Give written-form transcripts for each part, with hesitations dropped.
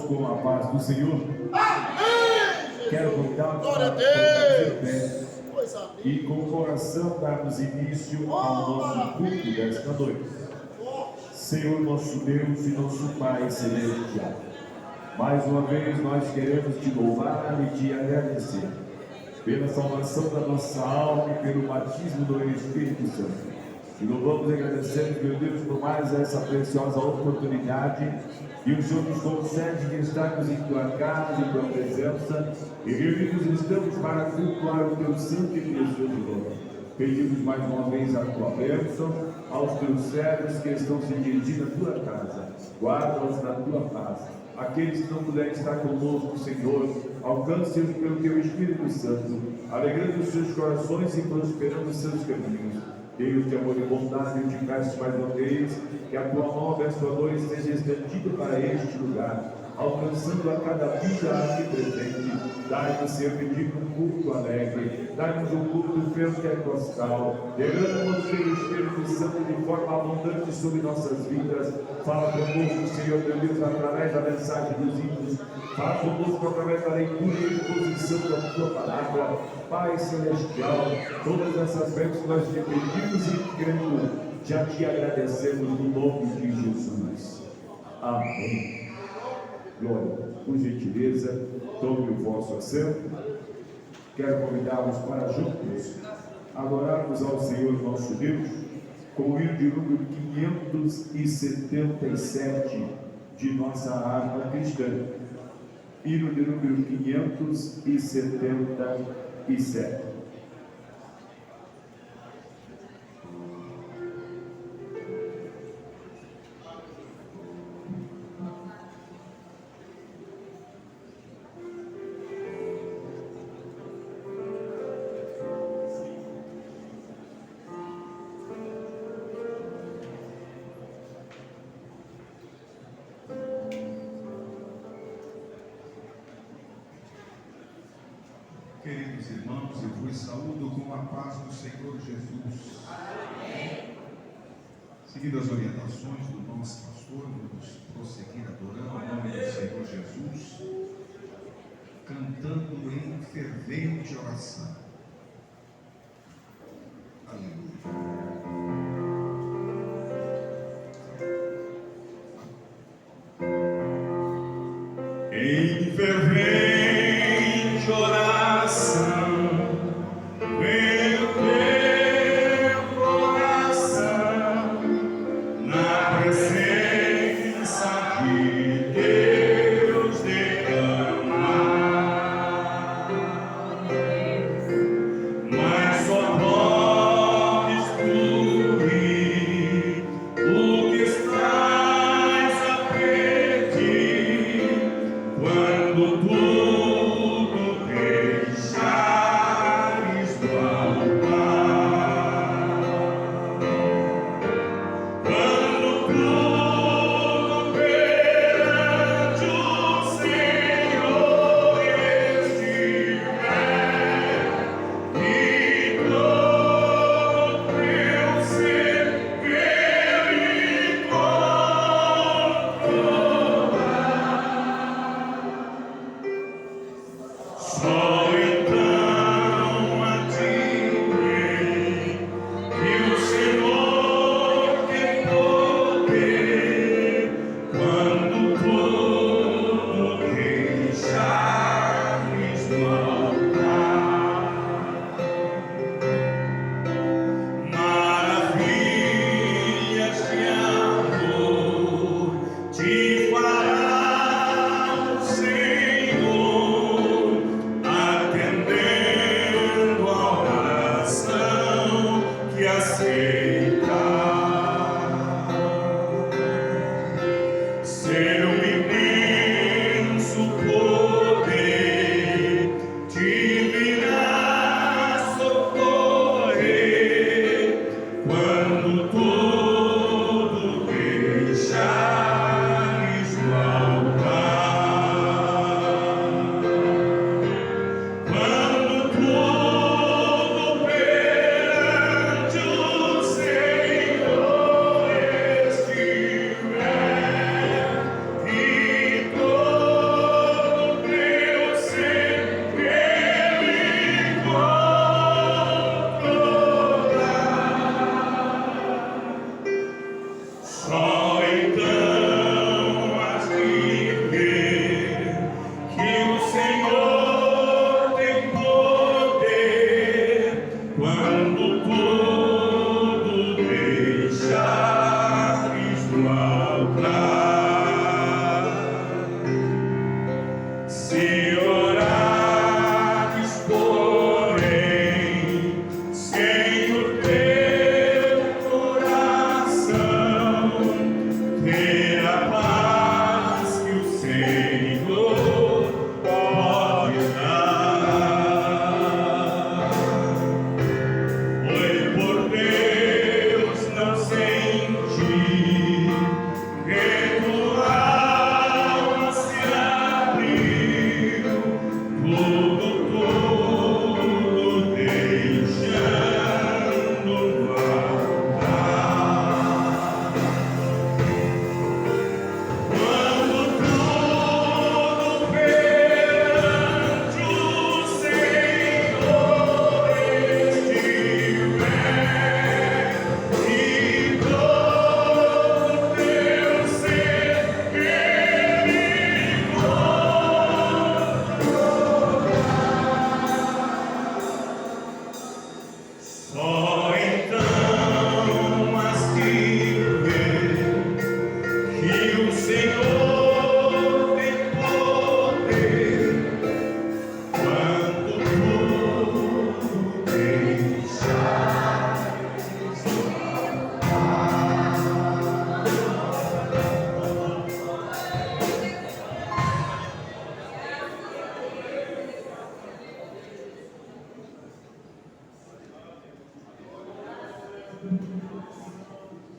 Com a paz do Senhor. Quero convidar para ficar de pé e com o coração darmos início ao nosso culto desta noite. Senhor nosso Deus e nosso Pai celestial, mais uma vez nós queremos te louvar e te agradecer pela salvação da nossa alma e pelo batismo do Espírito Santo. E louvamos e agradecemos, meu Deus, por mais essa preciosa oportunidade e o Senhor nos concede de estarmos em tua casa, em tua presença, e reunidos estamos para cultuar o teu santo e precioso nome. Pedimos mais uma vez a tua bênção aos teus servos que estão se dirigindo à tua casa. Guarda-os na tua paz. Aqueles que não puderem estar conosco, Senhor, alcance-os pelo teu Espírito Santo, alegrando os seus corações e prosperando os seus caminhos. Deus de amor e bondade, eu te peço mais uma vez que a tua mão abençoadora esteja estendida para este lugar, alcançando a cada vida aqui presente. Dai-nos, Senhor, pedir um culto alegre, dai-nos um culto pentecostal, derrama o teu Espírito Santo de forma abundante sobre nossas vidas. Fala conosco, Senhor, meu Deus, através da mensagem dos hinos. Fala conosco através da leitura e exposição da tua palavra. Pai celestial, todas essas bênçãos nós te pedimos e crendo, já te agradecemos no nome de Jesus. Amém. Glória. Por gentileza, tome o vosso assento. Quero convidá-los para juntos adorarmos ao Senhor nosso Deus com o hino de número 577 de nossa harpa cristã. Hino de número 577. Queridos irmãos, eu vos saúdo com a paz do Senhor Jesus. Amém. Seguindo as orientações do nosso pastor, vamos prosseguir adorando o nome do Senhor Jesus, cantando em fervente oração. Aleluia. Em fervente oração, meu teu coração, na presença de Deus derramar.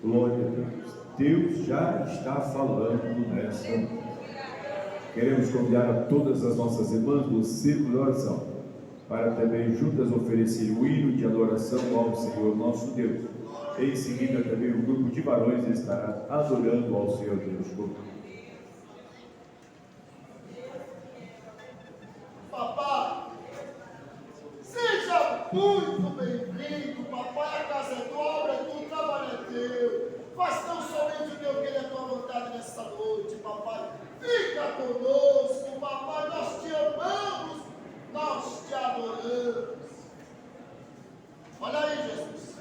Glória a Deus. Deus já está falando nessa. Queremos convidar a todas as nossas irmãs do círculo de oração para também juntas oferecer o hino de adoração ao Senhor nosso Deus. Em seguida também o grupo de varões estará adorando ao Senhor Deus. Papai, seja muito bem-vindo, papai. A casa é tua, obra é tua, o trabalho é teu. Faz tão somente o teu querer, a tua vontade nessa noite, papai. Fica conosco, papai. Nós te amamos, nós te adoramos. Olha aí, Jesus,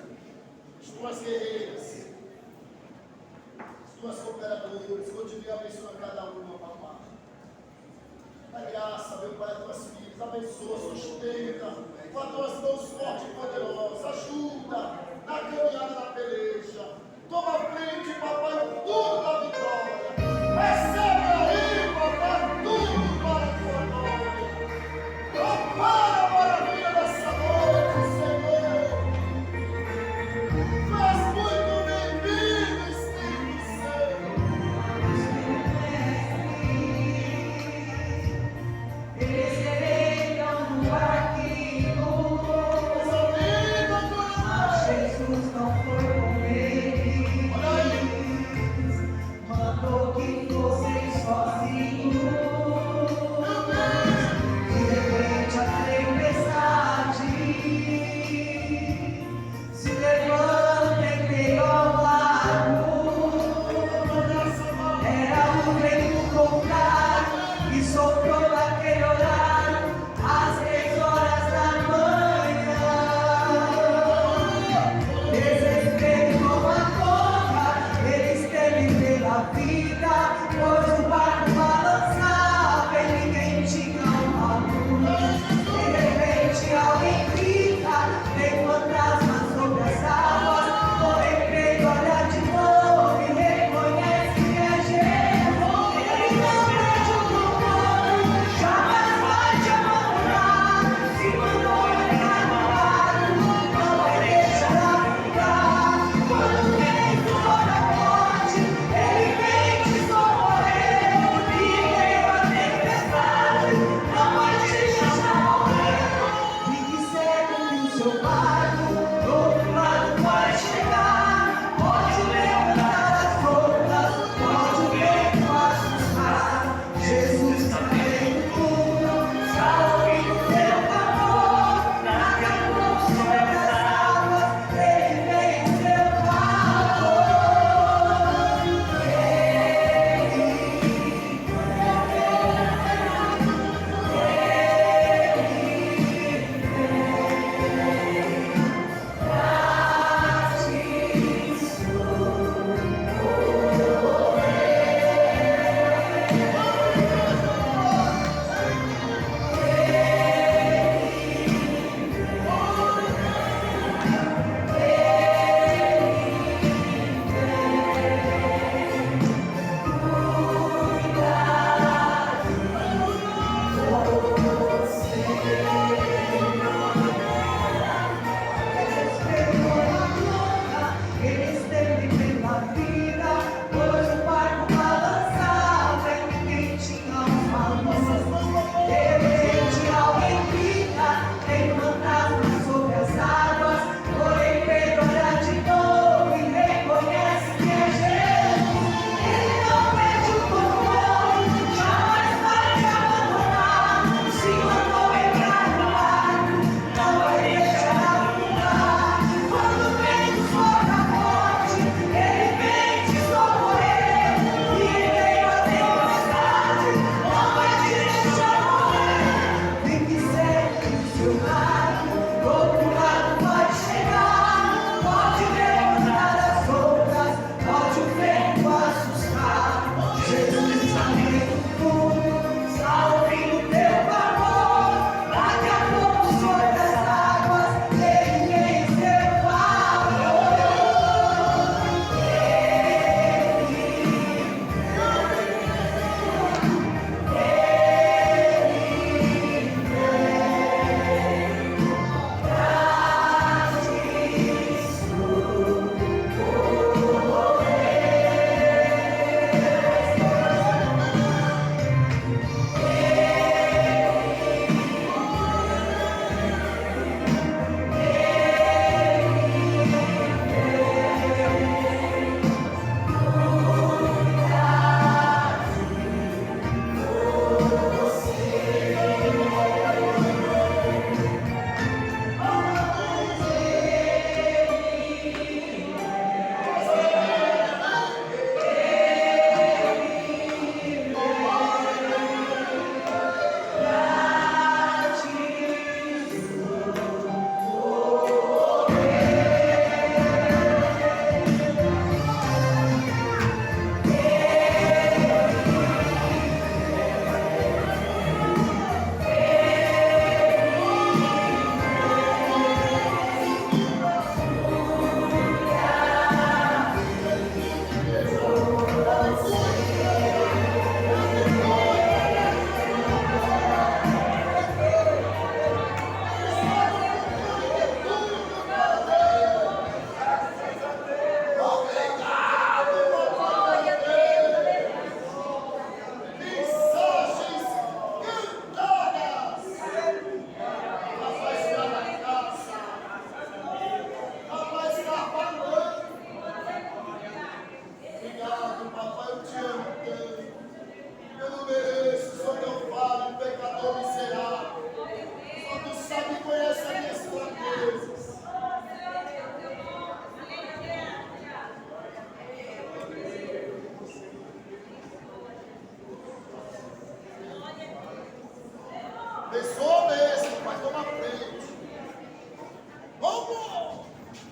as tuas guerreiras, as tuas cooperadoras, continue abençoando cada uma, papai. Dá graça, meu Pai, as tuas filhas, abençoa, sustenta, com as tuas mãos fortes e poderosas, ajuda na caminhada da peleja, toma a frente, papai, tudo da vitória, recebe aí, papai, tudo para a tua glória, prepara a maravilha dessa noite, Senhor, faz muito bem-vindo, Espírito Santo. Coisa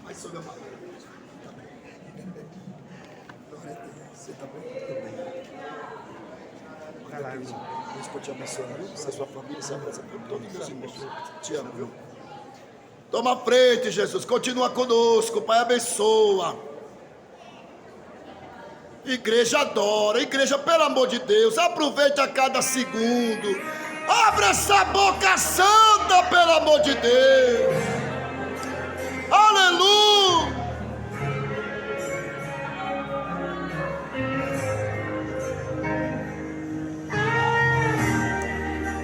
Mas sobre a palavra. Glória a Deus. Você está bem? Tudo bem. Vai lá, irmão. Deus pode te abençoar, viu? Você, sua família, se abraça por todos os irmãos. Te amo, viu? Toma a frente, Jesus. Continua conosco. Pai, abençoa. Igreja adora. Igreja, pelo amor de Deus, aproveite a cada segundo. Abra essa boca santa, pelo amor de Deus. Aleluia.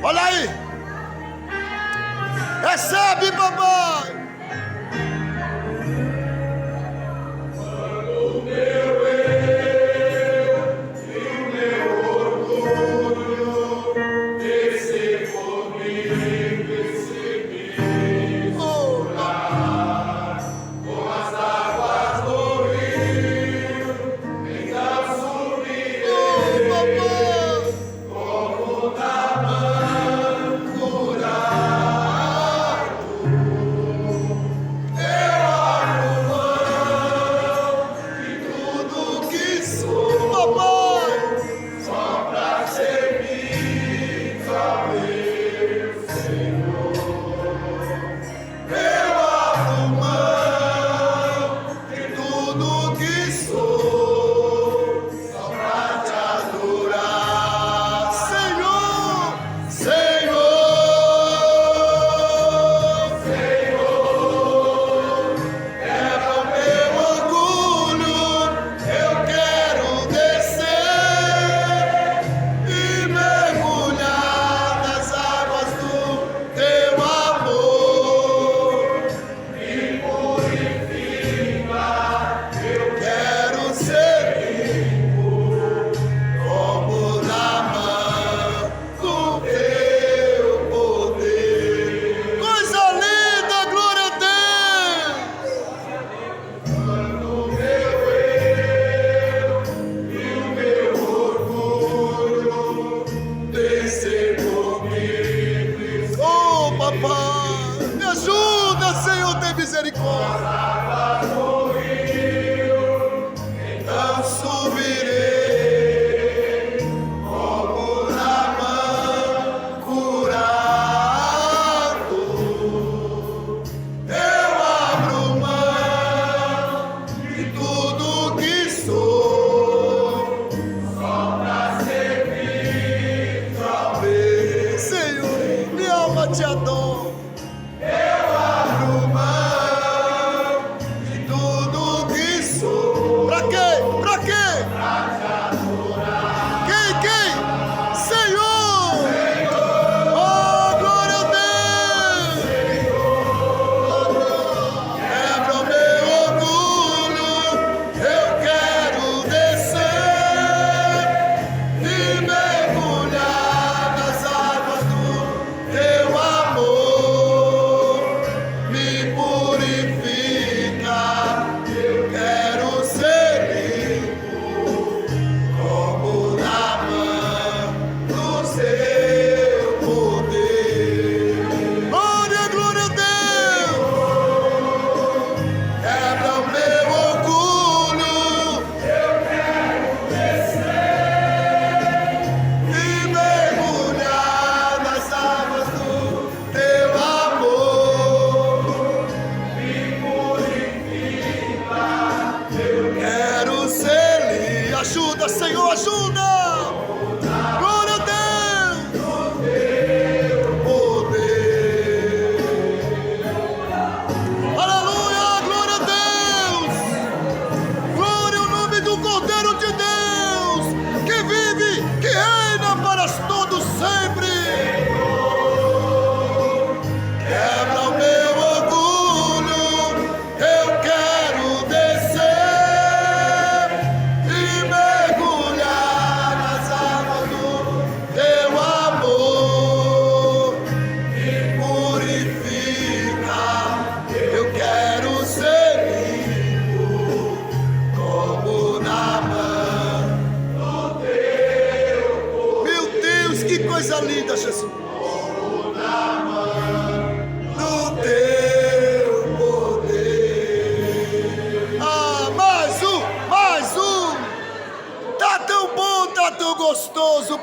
Olha aí. Recebe, papai.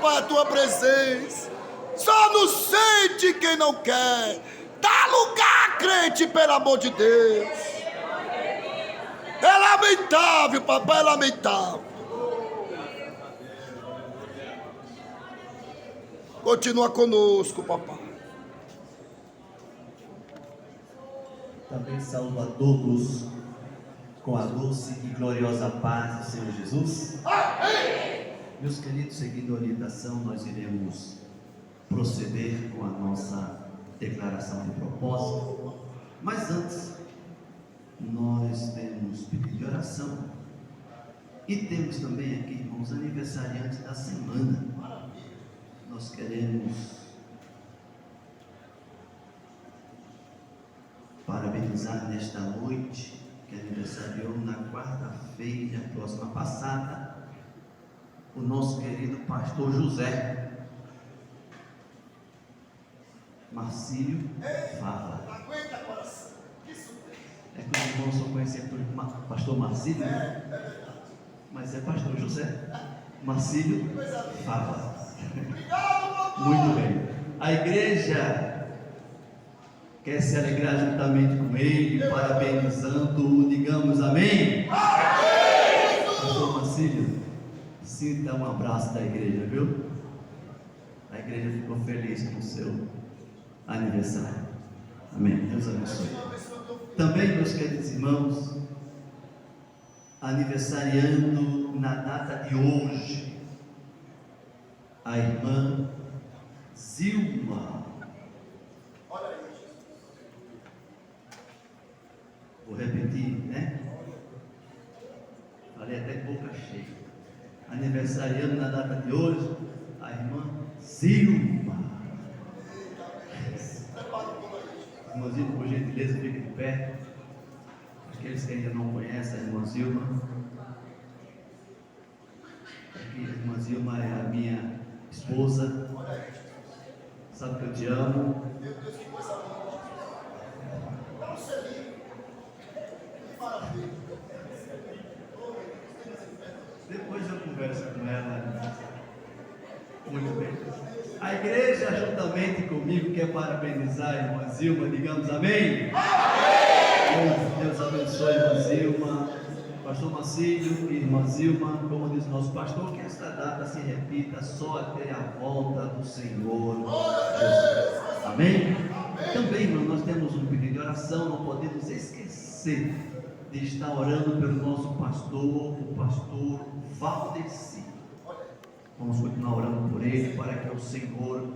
Pai, a tua presença. Só não sente quem não quer. Dá lugar, crente, pelo amor de Deus. É lamentável, papai, é lamentável. Continua conosco, papai. Também saúdo a todos com a doce e gloriosa paz do Senhor Jesus. Meus queridos seguidores da oração, nós iremos proceder com a nossa declaração de propósito. Mas antes, nós temos pedido de oração e temos também aqui, irmãos, aniversariantes da semana. Nós queremos parabenizar nesta noite, que aniversariou na quarta-feira próxima passada, o nosso querido pastor José Marcílio Fava. É que os irmãos só conhecem por pastor Marcílio, né? Mas é pastor José Marcílio Fava. Muito bem. A igreja quer se alegrar juntamente com ele, parabenizando-o, digamos amém? Pastor Marcílio, sinta um abraço da igreja, viu? A igreja ficou feliz com o seu aniversário. Amém. Deus abençoe. Também, meus queridos irmãos, aniversariando na data de hoje, a irmã Zilma. Vou repetir, né? Falei até boca cheia. Aniversariando na data de hoje, a irmã Zilma. Irmãzinho, por gentileza, fique de pé. Aqueles que ainda não conhecem a irmã Zilma. Aqui, a irmã Zilma é a minha esposa. Sabe que eu te amo. Meu Deus, que coisa boa. Dá um selinho. Que maravilha. Depois eu converso com ela. Muito bem. A igreja, juntamente comigo, quer parabenizar a irmã Zilma. Digamos amém? Amém! Deus abençoe a irmã Zilma, pastor Marcílio e irmã Zilma. Como diz o nosso pastor, que esta data se repita só até a volta do Senhor Jesus. Amém? Também, irmão, nós temos um pedido de oração. Não podemos esquecer de estar orando pelo nosso pastor, o pastor Valdeci. Vamos continuar orando por ele, para que o Senhor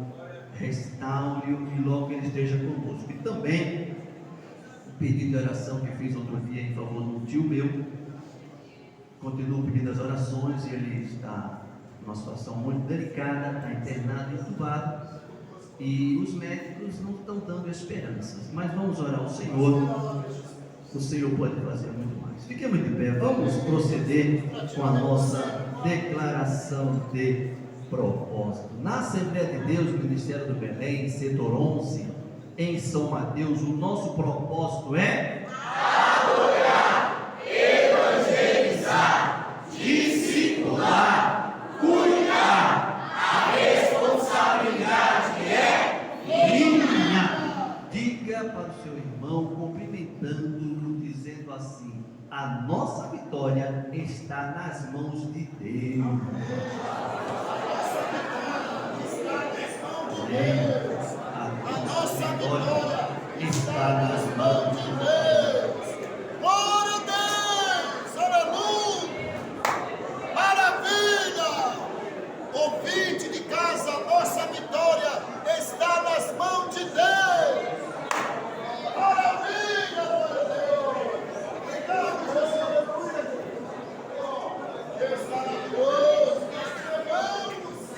restaure-o e logo ele esteja conosco. E também o pedido de oração que fiz outro dia em favor de um tio meu. Continuo pedindo as orações. Ele está numa situação muito delicada, está internado, entubado, e os médicos não estão dando esperanças. Mas vamos orar ao Senhor. O Senhor pode fazer muito mais. Fiquemos de pé. Vamos proceder com a nossa declaração de propósito. Na Assembleia de Deus, Ministério do Belém, setor 11, em São Mateus, o nosso propósito é adorar, evangelizar, discipular, cuidar. A responsabilidade é minha. Diga para o seu irmão, cumprimentando-o, dizendo assim: a nossa vitória está nas mãos de Deus. A nossa vitória está nas mãos de Deus. Glória a Deus, aleluia, maravilha. Ouvinte de casa, a nossa vitória está nas mãos de Deus. Maravilha, glória a Deus. Obrigado, Jesus. Deus maravilhoso, nós te amamos.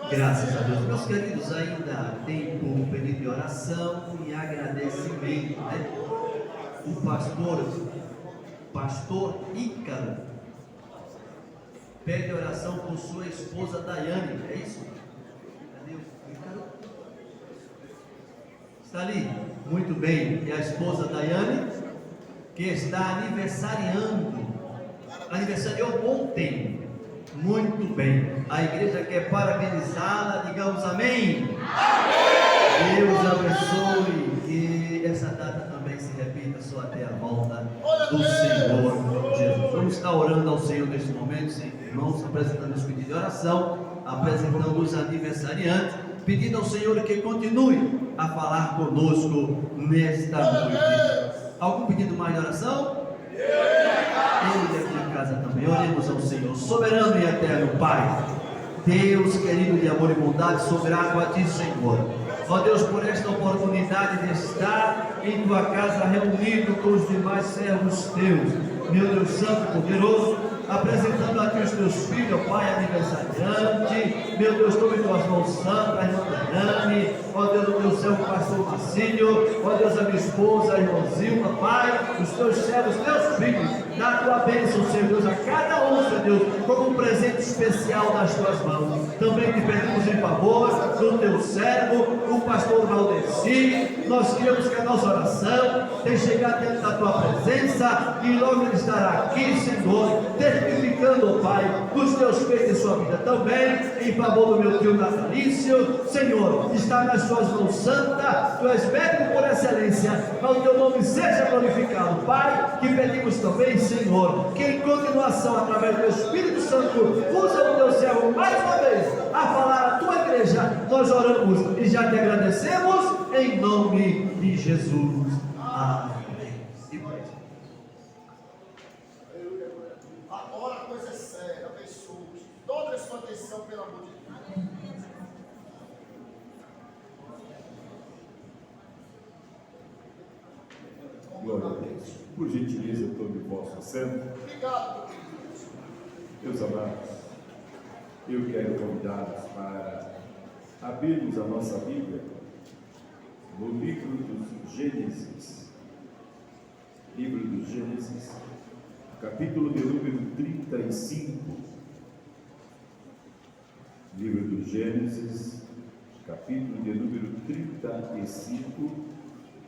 Graças a Deus. Meus queridos, ainda tem um pedido de oração e agradecimento, né? O pastor Ícaro pede oração por sua esposa Daiane. É isso? Cadê o Ícaro? Está ali? Muito bem. E a esposa Daiane, que está aniversariou ontem. Muito bem. A igreja quer parabenizá-la, digamos amém. Amém. Deus abençoe que essa data também se repita só até a volta do Senhor Jesus. Vamos estar orando ao Senhor neste momento, irmãos, apresentando os pedidos de oração, apresentando os aniversariantes, pedindo ao Senhor que continue a falar conosco nesta noite. Algum pedido mais de oração? Ele aqui em casa também. Oremos ao Senhor, soberano e eterno Pai, Deus querido de amor e bondade, sou grato a Ti, Senhor. Ó Deus, por esta oportunidade de estar em Tua casa reunido com os demais servos Teus, meu Deus Santo e poderoso, apresentando a Ti os Teus filhos, ó Pai aniversariante, meu Deus, tome Tuas mãos santas, a irmã Daiane, ó Deus, o Teu servo pastor Marcílio, ó Deus, a minha esposa, a irmã Zilma, Pai, os Teus servos, Teus filhos, dá a Tua bênção, Senhor Deus, a cada um, Senhor Deus, como um presente especial nas Tuas mãos. Também te pedimos em favor do Teu servo, o pastor Valdeci. Nós queremos que a nossa oração tenha chegado dentro da Tua presença e logo ele estará aqui, Senhor, testificando, Pai, dos Teus feitos em sua vida também, em favor do meu tio natalício. Senhor, está nas Tuas mãos santas, Tu és médico por excelência, mas o Teu nome seja glorificado, Pai, que pedimos também, Senhor, que em continuação, através do Espírito Santo, usa o Teu servo mais uma vez a falar à Tua igreja. Nós oramos e já te agradecemos em nome de Jesus. Amém. Agora a coisa é séria, abençoe. Toda a sua atenção, pelo amor de Deus. Glória a Deus. Por gentileza, tome o vosso assento. Obrigado, Meus amados, eu quero convidá-los para abrirmos a nossa Bíblia no livro dos Gênesis. Livro dos Gênesis, capítulo de número 35. Livro dos Gênesis, capítulo de número 35.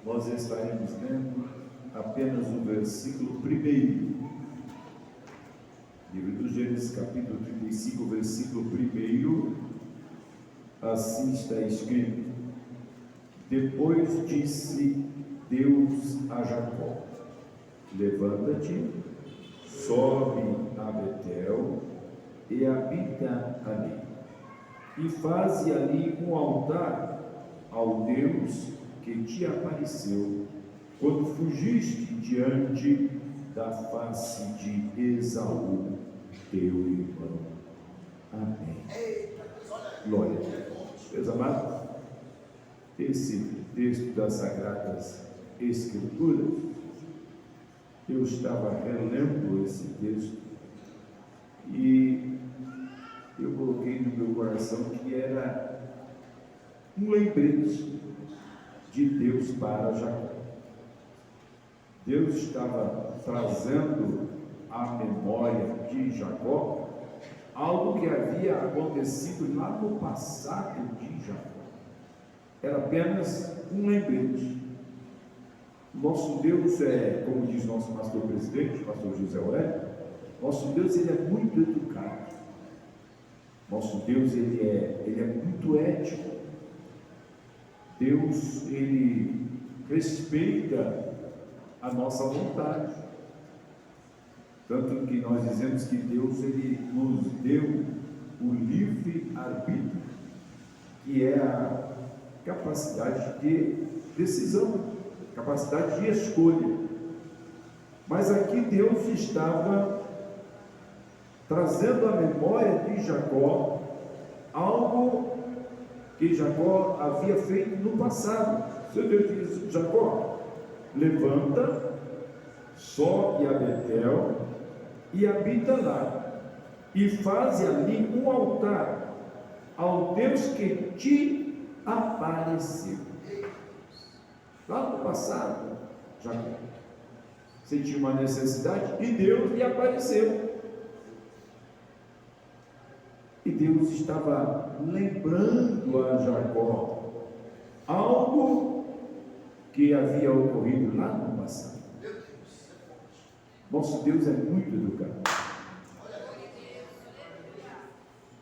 Nós estaremos lendo apenas o versículo 1. Livro dos Gênesis, capítulo 35, versículo 1. Assim está escrito: Depois disse Deus a Jacó: Levanta-te, sobe a Betel e habita ali, e faze ali um altar ao Deus que te apareceu quando fugiste diante da face de Esaú, teu irmão. Amém. Glória a Deus. Meus amados, esse texto das Sagradas Escrituras, eu estava relendo esse texto e eu coloquei no meu coração que era um lembrete de Deus para Jacó. Deus estava trazendo à memória de Jacó algo que havia acontecido lá no passado de Jacó. Era apenas um lembrete. Nosso Deus é, como diz nosso pastor presidente, pastor José Aurélio, nosso Deus, ele é muito educado. Nosso Deus, ele é muito ético. Deus, ele respeita a nossa vontade. Tanto que nós dizemos que Deus, ele nos deu o livre-arbítrio, que é a capacidade de decisão, capacidade de escolha. Mas aqui Deus estava trazendo à memória de Jacó algo que Jacó havia feito no passado. Seu Deus diz: Jacó, levanta, sobe a Betel e habita lá, e faze ali um altar ao Deus que te apareceu. Lá no passado, Jacó sentiu uma necessidade e Deus lhe apareceu. E Deus estava lembrando a Jacó algo que havia ocorrido lá no passado. Nosso Deus é muito educado.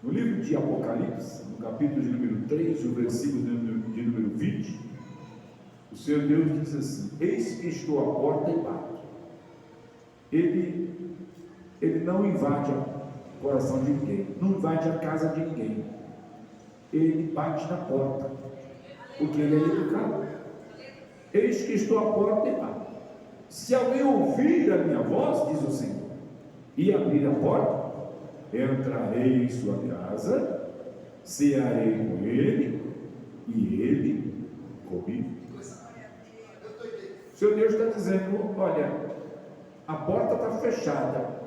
No livro de Apocalipse, no capítulo de número 3, o versículo de número 20, o Senhor Deus diz assim: eis que estou à porta e bato. Ele não invade o coração de ninguém, não invade a casa de ninguém, ele bate na porta, porque ele é educado. Eis que estou à porta e bato. Se alguém ouvir a minha voz, diz o Senhor, e abrir a porta, entrarei em sua casa, cearei com ele, e ele comigo. O Senhor Deus está dizendo: olha, a porta está fechada,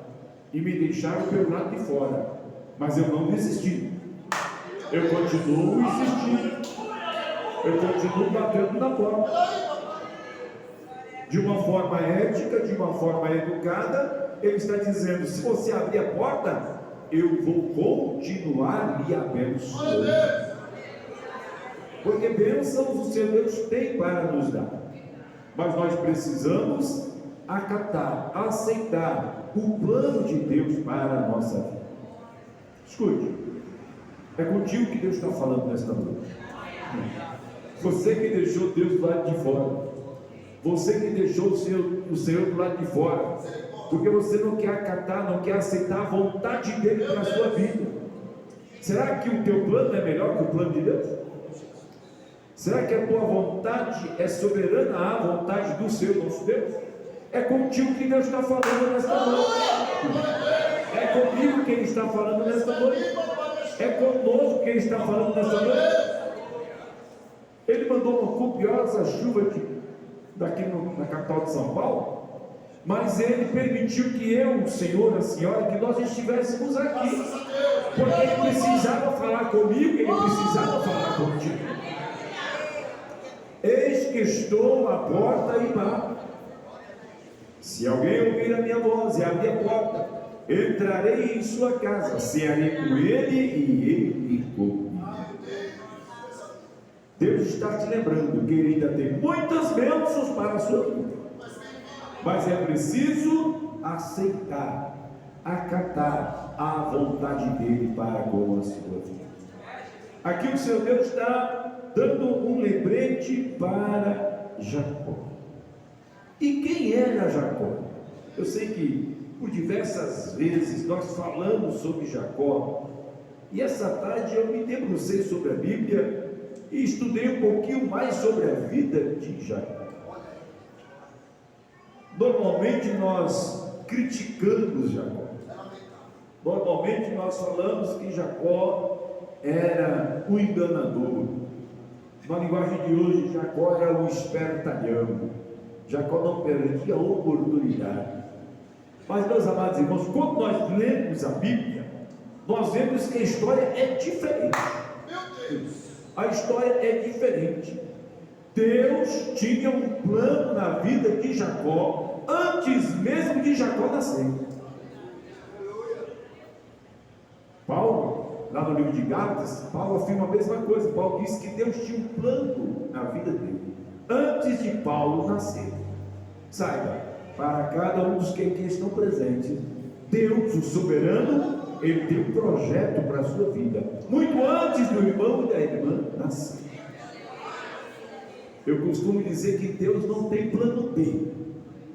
e me deixaram pelo lado de fora, mas eu não desisti, eu continuo insistindo, eu continuo batendo na porta, de uma forma ética, de uma forma educada. Ele está dizendo: se você abrir a porta, eu vou continuar lhe abençoando, porque bênçãos o Senhor Deus tem para nos dar, mas nós precisamos acatar, aceitar o plano de Deus para a nossa vida. Escute, é contigo que Deus está falando nesta noite. Você que deixou Deus do lado de fora, você que deixou o Senhor do lado de fora, porque você não quer acatar, não quer aceitar a vontade dele para a sua vida. Será que o teu plano é melhor que o plano de Deus? Será que a tua vontade é soberana à vontade do Senhor nosso Deus? É contigo que Deus está falando nesta noite. É comigo que Ele está falando nesta noite. É conosco que Ele está falando nesta noite. Ele mandou uma copiosa chuva daqui na capital de São Paulo, mas Ele permitiu que eu, o Senhor, a senhora, que nós estivéssemos aqui, porque Ele precisava falar comigo, Ele precisava falar contigo. Eis que estou à porta e bato. Se alguém ouvir a minha voz e abrir a porta, entrarei em sua casa, cearei com ele e ele comigo. Deus está te lembrando que Ele ainda tem muitas bênçãos para a sua vida, mas é preciso aceitar, acatar a vontade dEle para com a sua vida. Aqui o Senhor Deus está dando um lembrete para Jacó. E quem era Jacó? Eu sei que por diversas vezes nós falamos sobre Jacó, e essa tarde eu me debrucei sobre a Bíblia e estudei um pouquinho mais sobre a vida de Jacó. Normalmente nós criticamos Jacó, normalmente nós falamos que Jacó era o enganador. Na linguagem de hoje, Jacó era o espertalhão, Jacó não perdia a oportunidade. Mas, meus amados irmãos, quando nós lemos a Bíblia, nós vemos que a história é diferente. A história é diferente. Deus tinha um plano na vida de Jacó antes mesmo de Jacó nascer. Paulo, lá no livro de Gálatas, Paulo afirma a mesma coisa. Paulo diz que Deus tinha um plano na vida dele antes de Paulo nascer. Saiba, para cada um dos que aqui estão presentes, Deus, o soberano, Ele tem um projeto para a sua vida, muito antes do irmão e da irmã nascer. Eu costumo dizer que Deus não tem plano B,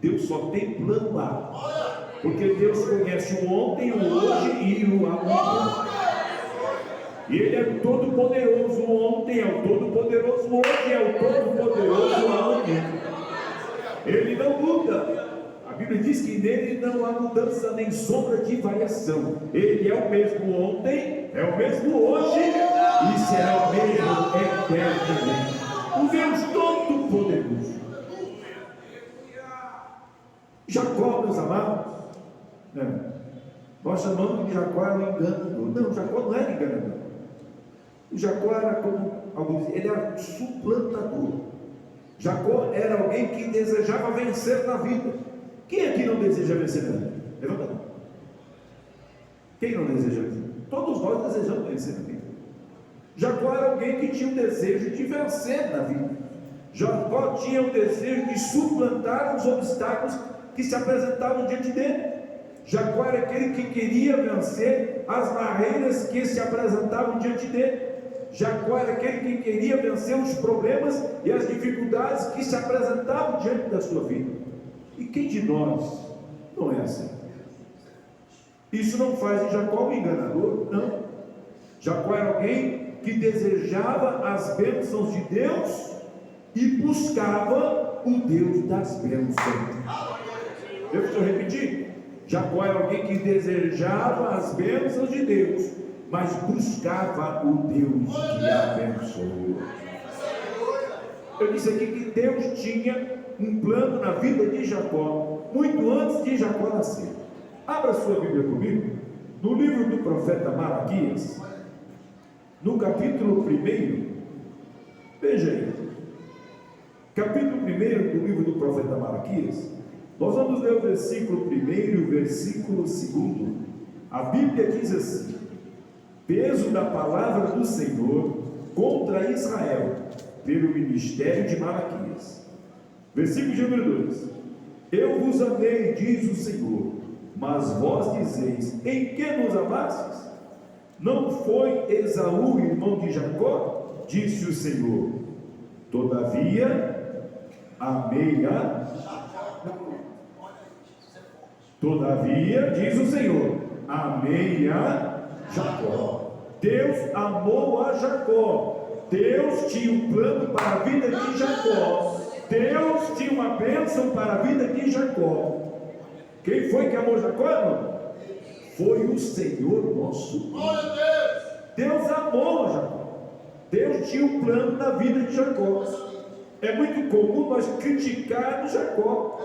Deus só tem plano A, porque Deus conhece o ontem, o hoje e o amanhã. E Ele é o todo-poderoso ontem, é o todo-poderoso hoje, é o todo-poderoso amanhã. Ele não muda. A Bíblia diz que nele não há mudança nem sombra de variação. Ele é o mesmo ontem, é o mesmo hoje e será o mesmo eternamente. O Deus todo-poderoso. Jacó, meus amados, nós chamamos de Jacó era um enganador. Não, Jacó não era enganador. O Jacó era como alguns dizem, ele era suplantador. Jacó era alguém que desejava vencer na vida. Quem aqui não deseja vencer na vida? Levanta a mão. Quem não deseja vencer? Todos nós desejamos vencer na vida. Jacó era alguém que tinha o desejo de vencer na vida. Jacó tinha o desejo de suplantar os obstáculos que se apresentavam diante dele. Jacó era aquele que queria vencer as barreiras que se apresentavam diante dele. Jacó era aquele que queria vencer os problemas e as dificuldades que se apresentavam diante da sua vida. E quem de nós não é assim? Isso não faz de Jacó um enganador, não. Jacó era alguém que desejava as bênçãos de Deus e buscava o Deus das bênçãos. Deixa eu repetir. Jacó era alguém que desejava as bênçãos de Deus, mas buscava o Deus que abençoou. Eu disse aqui que Deus tinha um plano na vida de Jacó, muito antes de Jacó nascer. Abra sua Bíblia comigo, no livro do profeta Malaquias, no capítulo 1, veja aí, capítulo 1 do livro do profeta Malaquias, nós vamos ler o versículo 1 e o versículo 2. A Bíblia diz assim: peso da palavra do Senhor contra Israel, pelo ministério de Malaquias. Versículo de número 2: eu vos amei, diz o Senhor, mas vós dizeis, em que nos amastes? Não foi Esaú, irmão de Jacó? Disse o Senhor. Todavia, amei a Todavia, diz o Senhor, amei a Jacó. Deus amou a Jacó. Deus tinha um plano para a vida de Jacó. Deus tinha uma bênção para a vida de Jacó. Quem foi que amou Jacó, irmão? Foi o Senhor nosso Deus. Deus amou a Jacó. Deus tinha um plano na vida de Jacó. É muito comum nós criticarmos Jacó,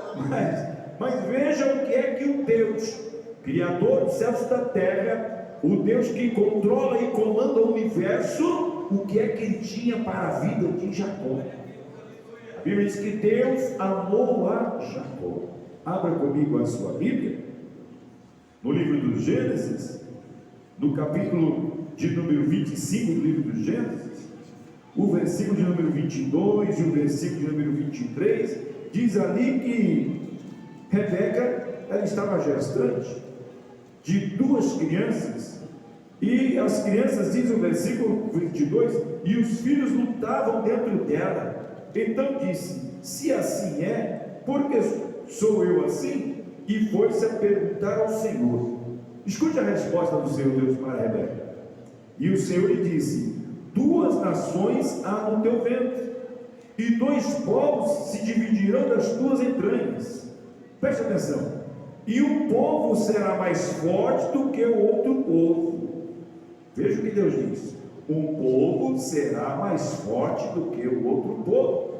mas vejam o que é que o Deus, Criador dos céus e da terra, o Deus que controla e comanda o universo, o que é que ele tinha para a vida de Jacó. A Bíblia diz que Deus amou a Jacó. Abra comigo a sua Bíblia, no livro do Gênesis, no capítulo de número 25 do livro do Gênesis, o versículo de número 22 e o versículo de número 23, diz ali que Rebeca, ela estava gestante de duas crianças, e as crianças, diz o versículo 22, e os filhos lutavam dentro dela. Então disse, se assim é, por que sou eu assim? E foi-se a perguntar ao Senhor. Escute a resposta do Senhor Deus para Rebeca. E o Senhor lhe disse, duas nações há no teu ventre, e dois povos se dividirão das tuas entranhas. Preste atenção. E um povo será mais forte do que o outro povo. Veja o que Deus diz. Um povo será mais forte do que o outro povo.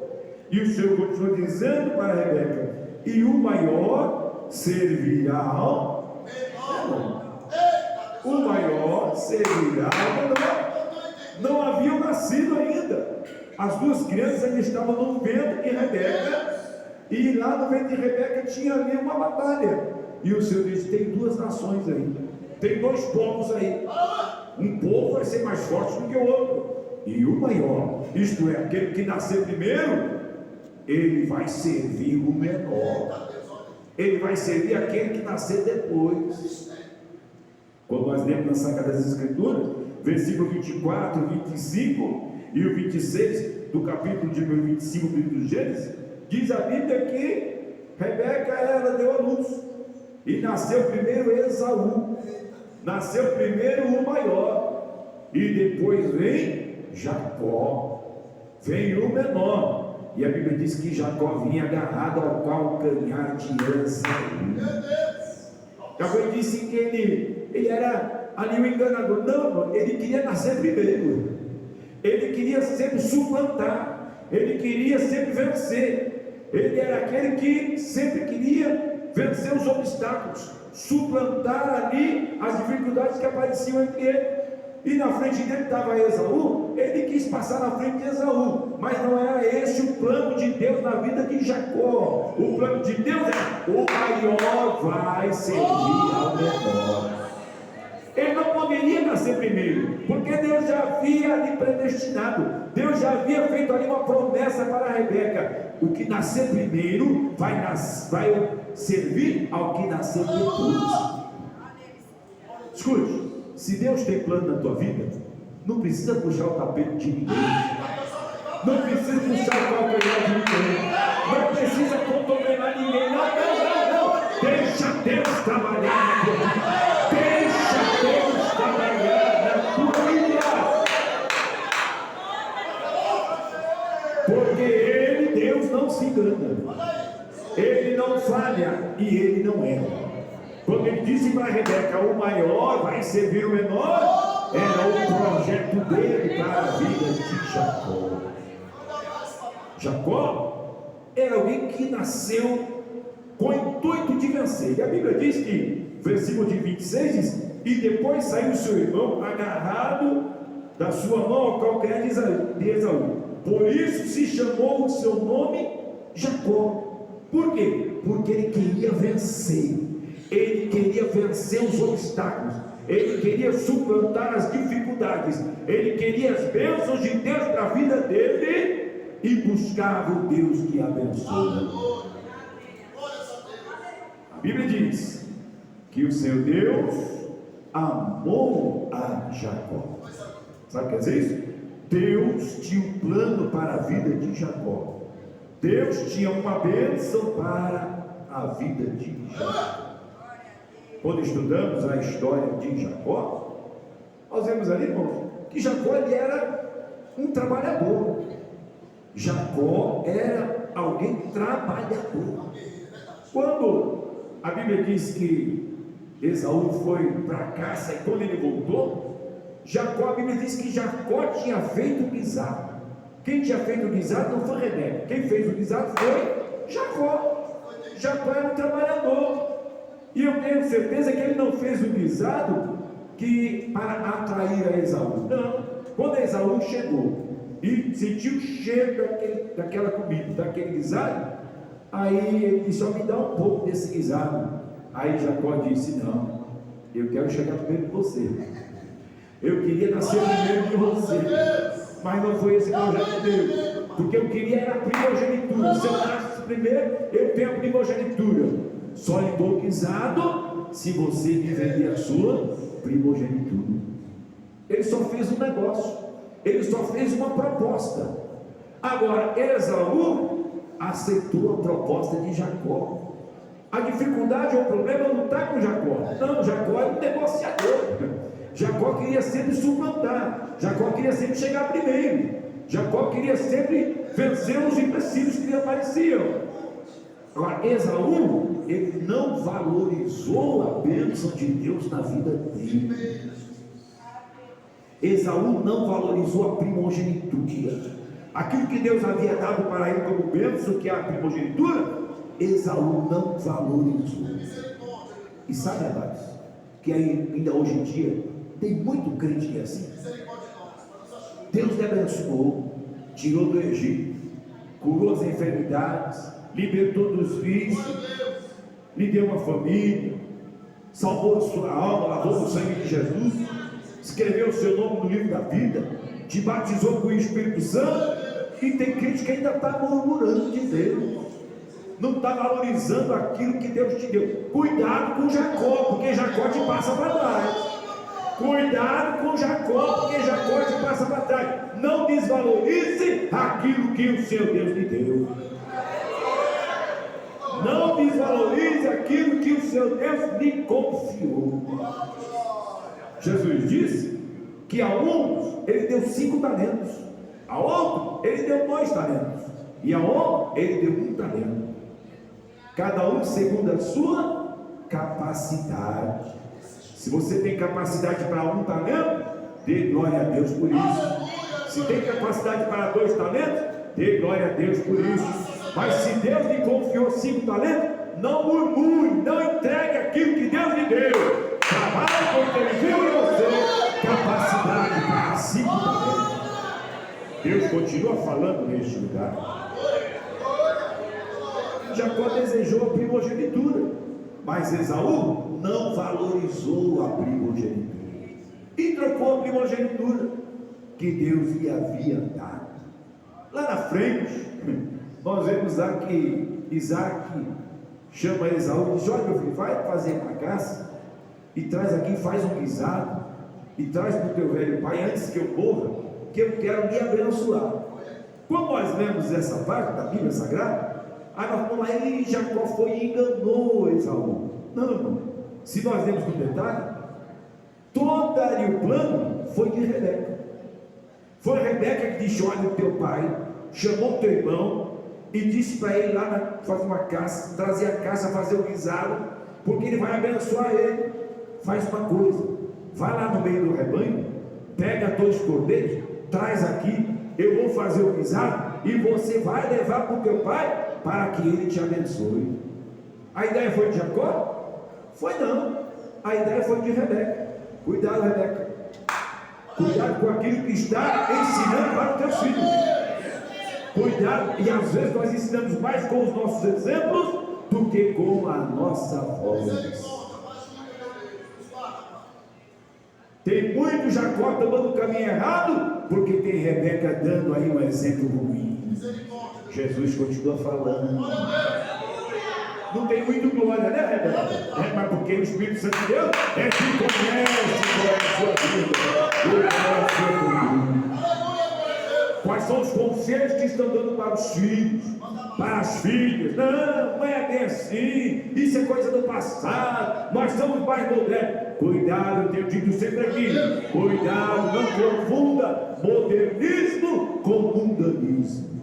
E o Senhor continua dizendo para Rebeca, e o maior servirá ao menor. O maior servirá ao menor. Não haviam nascido ainda. As duas crianças ainda estavam no ventre de Rebeca, e lá no ventre de Rebeca tinha ali uma batalha. E o Senhor disse, tem duas nações ainda, tem dois povos aí. Um povo vai ser mais forte do que o outro, e o maior, isto é, aquele que nascer primeiro, ele vai servir o menor. Ele vai servir aquele que nascer depois. Quando nós lemos nas Sagradas Escrituras, versículo 24, 25 e o 26 do capítulo de número 25 do livro do Gênesis, diz a Bíblia que Rebeca, ela deu a luz, e nasceu primeiro Esaú, nasceu primeiro o maior, e depois vem Jacó, vem o menor. E a Bíblia diz que Jacó vinha agarrado ao calcanhar de Esaú. Jacó disse que ele era ali o enganador. Não, ele queria nascer primeiro, ele queria sempre suplantar, ele queria sempre vencer, ele era aquele que sempre queria vencer os obstáculos, suplantar ali as dificuldades que apareciam entre ele. E na frente dele estava Esaú, ele quis passar na frente de Esaú, mas não era esse o plano de Deus na vida de Jacó. O plano de Deus é, o maior vai servir ao menor. Ele não poderia nascer primeiro, porque Deus já havia ali predestinado, Deus já havia feito ali uma promessa para Rebeca: o que nascer primeiro vai servir ao que nascer depois. Escute, se Deus tem plano na tua vida, não precisa puxar o tapete de ninguém, não precisa puxar o calcanhar de ninguém, não precisa contornar ninguém, não. Deixa Deus trabalhar na tua vida, deixa Deus trabalhar na tua vida, porque Ele, Deus, não se engana, Ele não falha e Ele não erra. Quando Ele disse para Rebeca, o maior vai servir o menor, era o projeto dele para a vida de Jacó. Jacó era alguém que nasceu com o intuito de vencer. E a Bíblia diz que, versículo de 26 diz, e depois saiu seu irmão agarrado da sua mão ao calcanhar de Esaú. Por isso se chamou o seu nome Jacó. Por quê? Porque ele queria vencer. Ele queria vencer os obstáculos. Ele queria suplantar as dificuldades. Ele queria as bênçãos de Deus para a vida dele e buscava o Deus que abençoa. A Bíblia diz que o seu Deus amou a Jacó. Sabe o que quer dizer isso? Deus tinha um plano para a vida de Jacó. Deus tinha uma bênção para a vida de Jacó. Quando estudamos a história de Jacó, nós vemos ali, irmãos, que Jacó ele era um trabalhador. Jacó era alguém trabalhador. Quando a Bíblia diz que Esaú foi para a caça e quando ele voltou, Jacó, a Bíblia diz que Jacó tinha feito o guisado. Quem tinha feito o guisado não foi Rebeca. Quem fez o guisado foi Jacó. Jacó era um trabalhador. E eu tenho certeza que ele não fez o guisado para atrair a Esaú. Não. Quando Esaú chegou e sentiu o cheiro daquela comida, daquele guisado, aí ele disse, me dá um pouco desse guisado. Aí Jacó disse, não, eu quero chegar primeiro que você. Eu queria nascer primeiro que você. Mas não foi esse projeto de Deus. Porque eu queria era a primogenitura. Se eu nasce primeiro, eu tenho a primogenitura. Só lhe dou guisado se você me vender a sua primogenitura. Ele só fez um negócio. Ele só fez uma proposta. Agora, Esaú aceitou a proposta de Jacó. A dificuldade ou o problema não está com Jacó. Não, Jacó é um negociador. Jacó queria sempre suplantar. Jacó queria sempre chegar primeiro. Jacó queria sempre vencer os empecilhos que lhe apareciam. Agora, Esaú, ele não valorizou a bênção de Deus na vida dele. Esaú não valorizou a primogenitura. Aquilo que Deus havia dado para ele como bênção, que é a primogenitura, Esaú não valorizou. E sabe, amados, que ainda hoje em dia tem muito crente que é assim. Deus lhe abençoou, tirou do Egito, curou as enfermidades, libertou dos vícios, lhe deu uma família, salvou a sua alma, lavou o sangue de Jesus, escreveu o seu nome no livro da vida, te batizou com o Espírito Santo. E tem crente que ainda está murmurando de Deus, não está valorizando aquilo que Deus te deu. Cuidado com Jacó, porque Jacó te passa para trás. Cuidado com Jacó, porque Jacó te passa para trás. Não desvalorize aquilo que o seu Deus lhe deu. Não desvalorize aquilo que o seu Deus lhe confiou. Jesus disse que a uns ele deu 5 talentos, a outro ele deu 2 talentos, e a outro ele deu 1 talento. Cada um segundo a sua capacidade. Se você tem capacidade para 1 talento, dê glória a Deus por isso. Se tem capacidade para 2 talentos, dê glória a Deus por isso. Mas se Deus lhe confiou 5 talentos, não murmure, não entregue aquilo que Deus lhe deu. Trabalhe com o que Ele viu em você, capacidade para 5 talentos. Deus continua falando neste lugar. Jacó desejou a primogenitura, mas Esaú não valorizou a primogenitura e trocou a primogenitura que Deus lhe havia dado. Lá na frente, nós vemos que Isaac chama Esaú e diz: olha, meu filho, vai fazer uma caça e traz aqui, faz um guisado, e traz para o teu velho pai antes que eu morra, que eu quero lhe abençoar. Quando nós lemos essa parte da Bíblia Sagrada, aí nós vamos lá, e Jacó foi e enganou Esaú. Não. Se nós lemos no detalhe, todo o plano foi de Rebeca. Foi Rebeca que disse: olha, o teu pai chamou o teu irmão e disse para ele lá fazer uma caça, trazer a caça, fazer o guisado, porque ele vai abençoar ele. Faz uma coisa, vai lá no meio do rebanho, pega todos os cordeiros, traz aqui, eu vou fazer o guisado e você vai levar para o teu pai para que ele te abençoe. A ideia foi de Jacó? Foi não, a ideia foi de Rebeca. Cuidado, Rebeca, cuidado com aquilo que está ensinando para os teus filhos. Cuidado, e às vezes nós ensinamos mais com os nossos exemplos do que com a nossa voz. Tem muito Jacó tomando o caminho errado, porque tem Rebeca dando aí um exemplo ruim. Jesus continua falando. Não tem muito glória, né, Rebeca? Mas porque o Espírito Santo de Deus é que conhece a sua vida, a sua vida. Quais são os conselhos que estão dando para os filhos, para as filhas? Não é bem assim, isso é coisa do passado, nós somos mais modernos. Cuidado, eu tenho dito sempre aqui, cuidado, não confunda modernismo com mundanismo.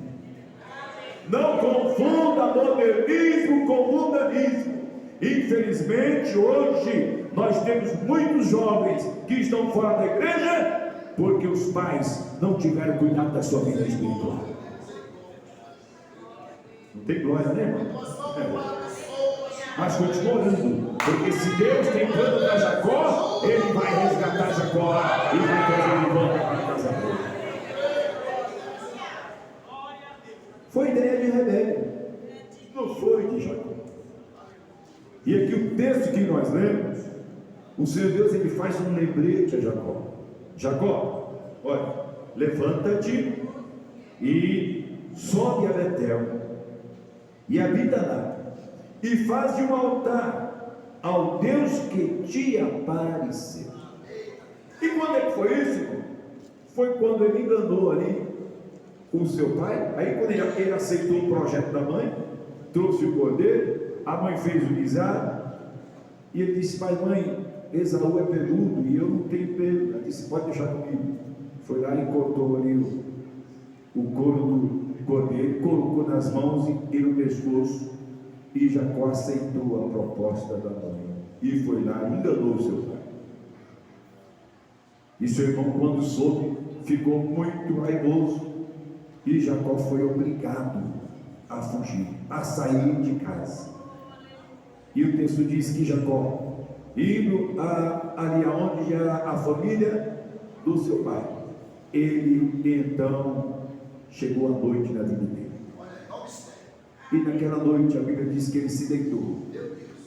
Não confunda modernismo com mundanismo. Infelizmente hoje nós temos muitos jovens que estão fora da igreja porque os pais não tiveram cuidado da sua vida espiritual. Não tem glória, né, irmão? Mas continua orando, porque se Deus tem plano para Jacó, Ele vai resgatar Jacó e vai trazer ele de volta para a casa dele. Foi ideia de Rebeca, não foi de Jacó. E aqui o texto que nós lemos, o Senhor Deus ele faz um lembrete a Jacó. Jacó, olha, levanta-te e sobe a Betel e habita lá, e faz um altar ao Deus que te apareceu. E quando é que foi isso? Foi quando ele enganou ali o seu pai. Aí quando ele aceitou o projeto da mãe, trouxe o cordeiro, a mãe fez o guisado, e ele disse: pai, mãe, Esaú é peludo e eu não tenho pelo. Ela disse: pode deixar comigo. Foi lá e cortou ali o couro do cordeiro, colocou nas mãos e no pescoço, e Jacó aceitou a proposta da mãe e foi lá e enganou o seu pai. E seu irmão, quando soube, ficou muito raivoso, e Jacó foi obrigado a fugir, a sair de casa. E o texto diz que Jacó, indo ali aonde era a família do seu pai, ele então chegou à noite na vida dele. E naquela noite a Bíblia diz que ele se deitou.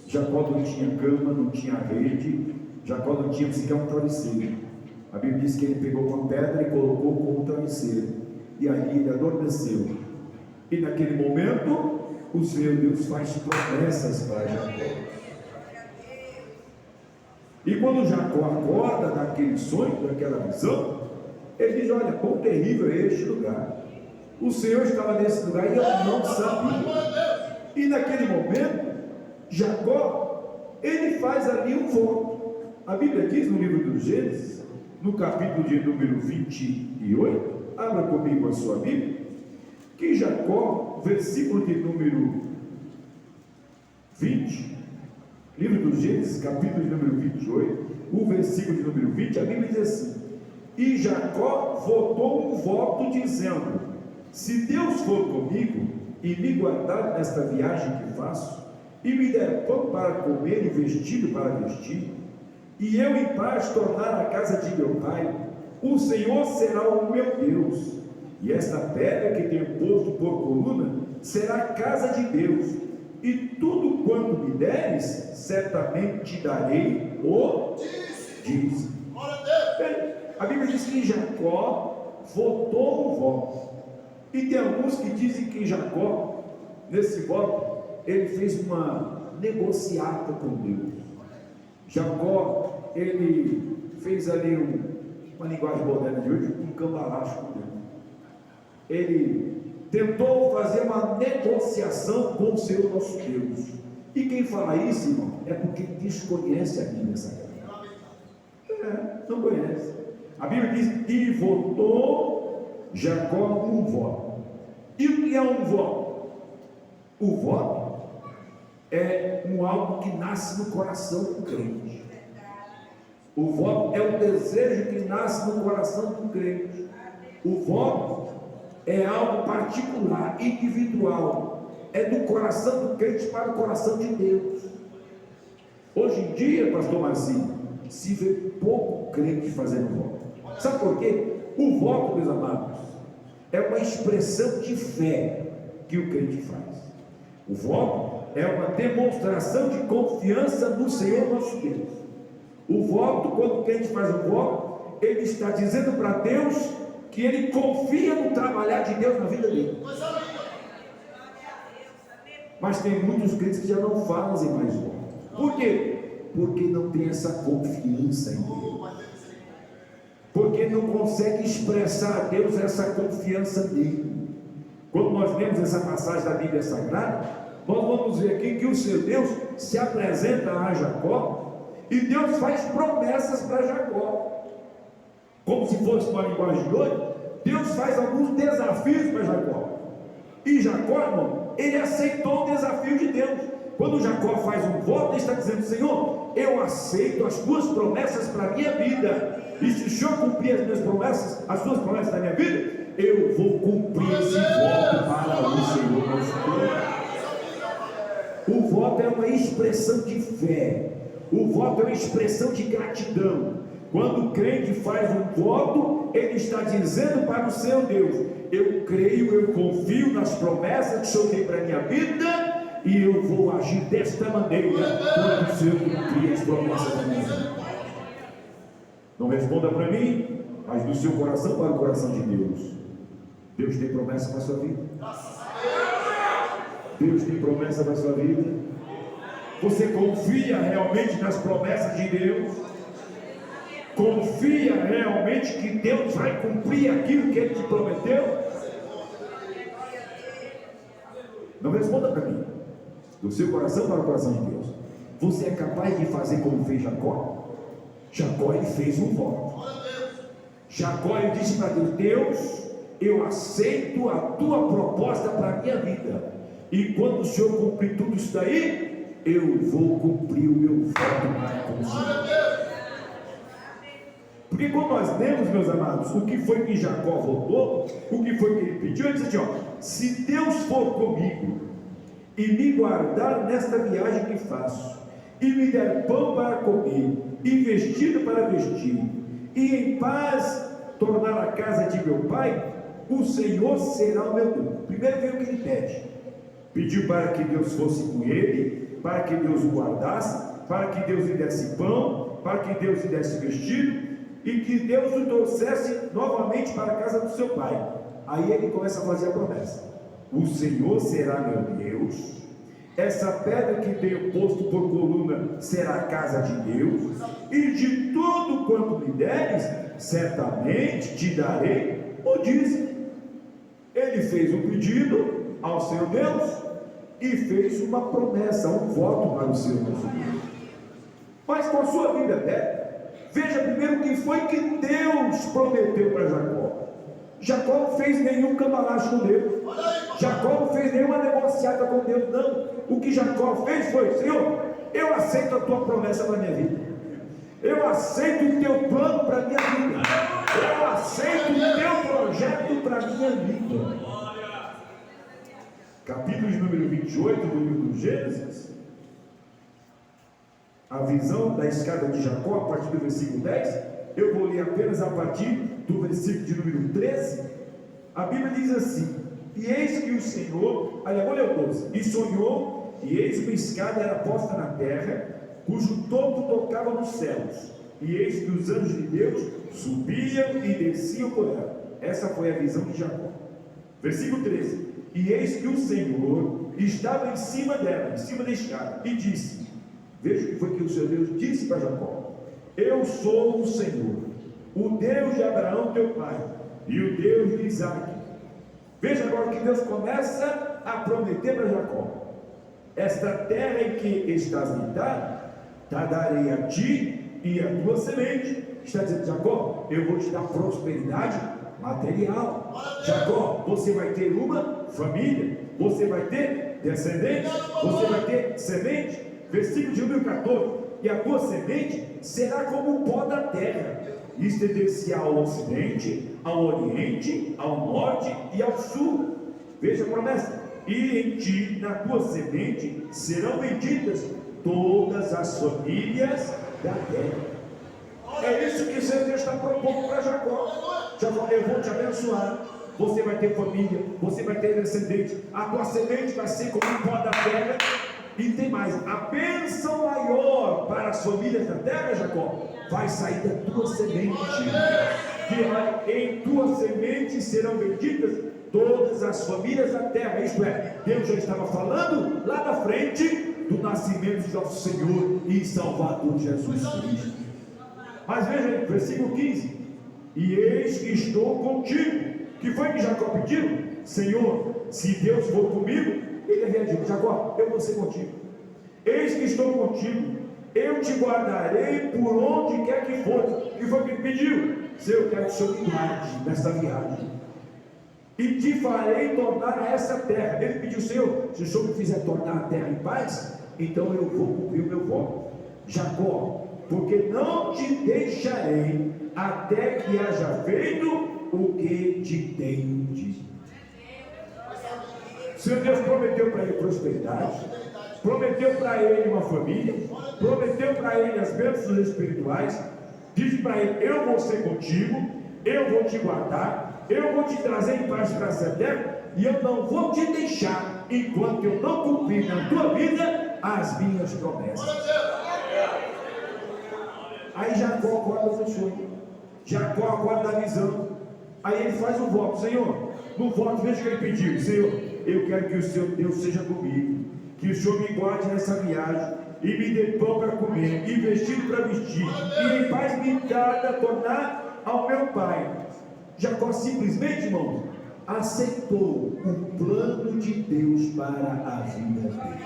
Jacó não tinha cama, não tinha rede, Jacó não tinha sequer um travesseiro. A Bíblia diz que ele pegou uma pedra e colocou como um travesseiro, e aí ele adormeceu. E naquele momento o Senhor Deus faz promessas para Jacó. E quando Jacó acorda daquele sonho, daquela visão, ele diz: olha, quão terrível é este lugar. O Senhor estava nesse lugar e eu não sabia. E naquele momento, Jacó, ele faz ali um voto. A Bíblia diz no livro do Gênesis, no capítulo de número 28, abra comigo a sua Bíblia, que Jacó, versículo de número 20, livro do Gênesis, capítulo de número 28, o versículo de número 20, a Bíblia diz assim: e Jacó votou um voto dizendo: se Deus for comigo e me guardar nesta viagem que faço, e me der pão para comer e vestido para vestir, e eu em paz tornar a casa de meu pai, o Senhor será o meu Deus, e esta pedra que tenho posto por coluna será a casa de Deus, e tudo quanto me deres, certamente te darei o dízimo. A Bíblia diz que Jacó votou um voto, e tem alguns que dizem que Jacó, nesse voto, ele fez uma negociata com Deus. Jacó, ele fez ali uma linguagem moderna de hoje, um cambalacho com Deus. Ele tentou fazer uma negociação com o Senhor nosso Deus. E quem fala isso, irmão, é porque desconhece a Bíblia Sagrada. Não conhece. A Bíblia diz: e votou Jacó um voto. E o que é um voto? O voto é algo que nasce no coração do crente. O voto é o desejo que nasce no coração do crente. O voto é algo particular, individual. É do coração do crente para o coração de Deus. Hoje em dia, pastor Marcinho, se vê pouco crente fazendo voto. Sabe por quê? O voto, meus amados, é uma expressão de fé que o crente faz. O voto é uma demonstração de confiança no Senhor nosso Deus. O voto, quando o crente faz um voto, ele está dizendo para Deus que ele confia no trabalhar de Deus na vida dele. Mas tem muitos crentes que já não fazem mais voto. Por quê? Porque não tem essa confiança em Deus. Porque não consegue expressar a Deus essa confiança nele. Quando nós lemos essa passagem da Bíblia Sagrada, nós vamos ver aqui que o seu Deus se apresenta a Jacó e Deus faz promessas para Jacó. Como se fosse uma linguagem de hoje, Deus faz alguns desafios para Jacó. E Jacó, irmão, ele aceitou o desafio de Deus. Quando Jacó faz um voto, ele está dizendo: Senhor, eu aceito as tuas promessas para a minha vida. E se o Senhor cumprir as minhas promessas, as tuas promessas da minha vida, eu vou cumprir esse voto para o Senhor nosso Deus. O voto é uma expressão de fé. O voto é uma expressão de gratidão. Quando o crente faz um voto, ele está dizendo para o seu Deus: eu creio, eu confio nas promessas que o Senhor tem para a minha vida, e eu vou agir desta maneira quando o Senhor cumprir as promessas da minha vida. Não responda para mim, mas do seu coração para o coração de Deus. Deus tem promessa para a sua vida. Deus tem promessa para a sua vida. Você confia realmente nas promessas de Deus? Confia realmente que Deus vai cumprir aquilo que Ele te prometeu? Não responda para mim. Do seu coração para o coração de Deus. Você é capaz de fazer como fez Jacó? Jacó, ele fez um voto. Jacó, ele disse para Deus: Deus, eu aceito a tua proposta para a minha vida. E quando o Senhor cumprir tudo isso daí, eu vou cumprir o meu voto para com o Senhor. Porque quando nós lemos, meus amados, o que foi que Jacó votou, o que foi que ele pediu, ele disse assim: ó, se Deus for comigo e me guardar nesta viagem que faço, e me der pão para comer, e vestido para vestir, e em paz tornar a casa de meu pai, o Senhor será o meu Deus. Primeiro veio o que ele pede. Pediu para que Deus fosse com ele, para que Deus o guardasse, para que Deus lhe desse pão, para que Deus lhe desse vestido, e que Deus o trouxesse novamente para a casa do seu pai. Aí ele começa a fazer a promessa: o Senhor será meu Deus, essa pedra que tenho posto por coluna será a casa de Deus, e de tudo quanto me deres, certamente te darei o dízimo. Ele fez um pedido ao seu Deus e fez uma promessa, um voto para o seu Deus. Mas com a sua Bíblia aberta, veja primeiro o que foi que Deus prometeu para Jacó. Jacó não fez nenhum cambalacho com Deus. Jacó não fez nenhuma negociata com Deus, não. O que Jacó fez foi: Senhor, eu aceito a tua promessa para a minha vida. Eu aceito o teu plano para a minha vida. Eu aceito o teu projeto para a minha vida. Capítulo de número 28 do livro de Gênesis. A visão da escada de Jacó, a partir do versículo 10. Eu vou ler apenas a partir do versículo de número 13. A Bíblia diz assim: e eis que o Senhor, aliás, vou ler o 12. E sonhou, e eis que uma escada era posta na terra, cujo topo tocava nos céus, e eis que os anjos de Deus subiam e desciam por ela. Essa foi a visão de Jacó. Versículo 13: e eis que o Senhor estava em cima dela, em cima da escada, e disse: veja o que foi que o Senhor Deus disse para Jacó: eu sou o Senhor, o Deus de Abraão teu pai, e o Deus de Isaac. Veja agora que Deus começa a prometer para Jacó: esta terra em que estás deitado, darei a ti e a tua semente. Está dizendo: Jacó, eu vou te dar prosperidade material. Jacó, você vai ter uma família, você vai ter descendentes, você vai ter semente. Versículo de número 14: e a tua semente será como o pó da terra, e estender-se ao ocidente, ao oriente, ao norte e ao sul. Veja a promessa: e em ti, na tua semente, serão benditas todas as famílias da terra. É isso que o Senhor Deus está propondo para Jacó. Jacó, eu vou te abençoar. Você vai ter família, você vai ter descendente, a tua semente vai ser como o pó da terra. E tem mais: a bênção maior para as famílias da terra, Jacó, vai sair da tua semente. Que em tua semente serão benditas todas as famílias da terra. Isto é, Deus já estava falando lá na frente do nascimento de nosso Senhor e Salvador Jesus Cristo. Mas veja aí, versículo 15: e eis que estou contigo. Que foi que Jacó pediu? Senhor, se Deus for comigo, ele havia dito: Jacó, eu vou ser contigo. Eis que estou contigo, eu te guardarei por onde quer que for. Que foi que ele pediu? Senhor, eu quero que o Senhor me guarde nesta viagem, e te farei tornar a essa terra. Ele pediu: Senhor, se o Senhor me fizer tornar a terra em paz, então eu vou cumprir o meu voto. Jacó, porque não te deixarei até que haja feito o que te tenho dito. O Senhor Deus prometeu para ele prosperidade, prometeu para ele uma família, prometeu para ele as bênçãos espirituais. Disse para ele: eu vou ser contigo, eu vou te guardar, eu vou te trazer em paz para essa terra, e eu não vou te deixar enquanto eu não cumprir na tua vida as minhas promessas. Aí Jacó acorda do sonho, Jacó acorda da visão. Aí ele faz um voto: Senhor, no voto, veja o que ele pediu: Senhor, eu quero que o Senhor Deus seja comigo, que o Senhor me guarde nessa viagem, e me dê pão para comer, e vestido para vestir, e em paz me tornar ao meu pai. Jacó simplesmente, irmão, aceitou o plano de Deus para a vida dele.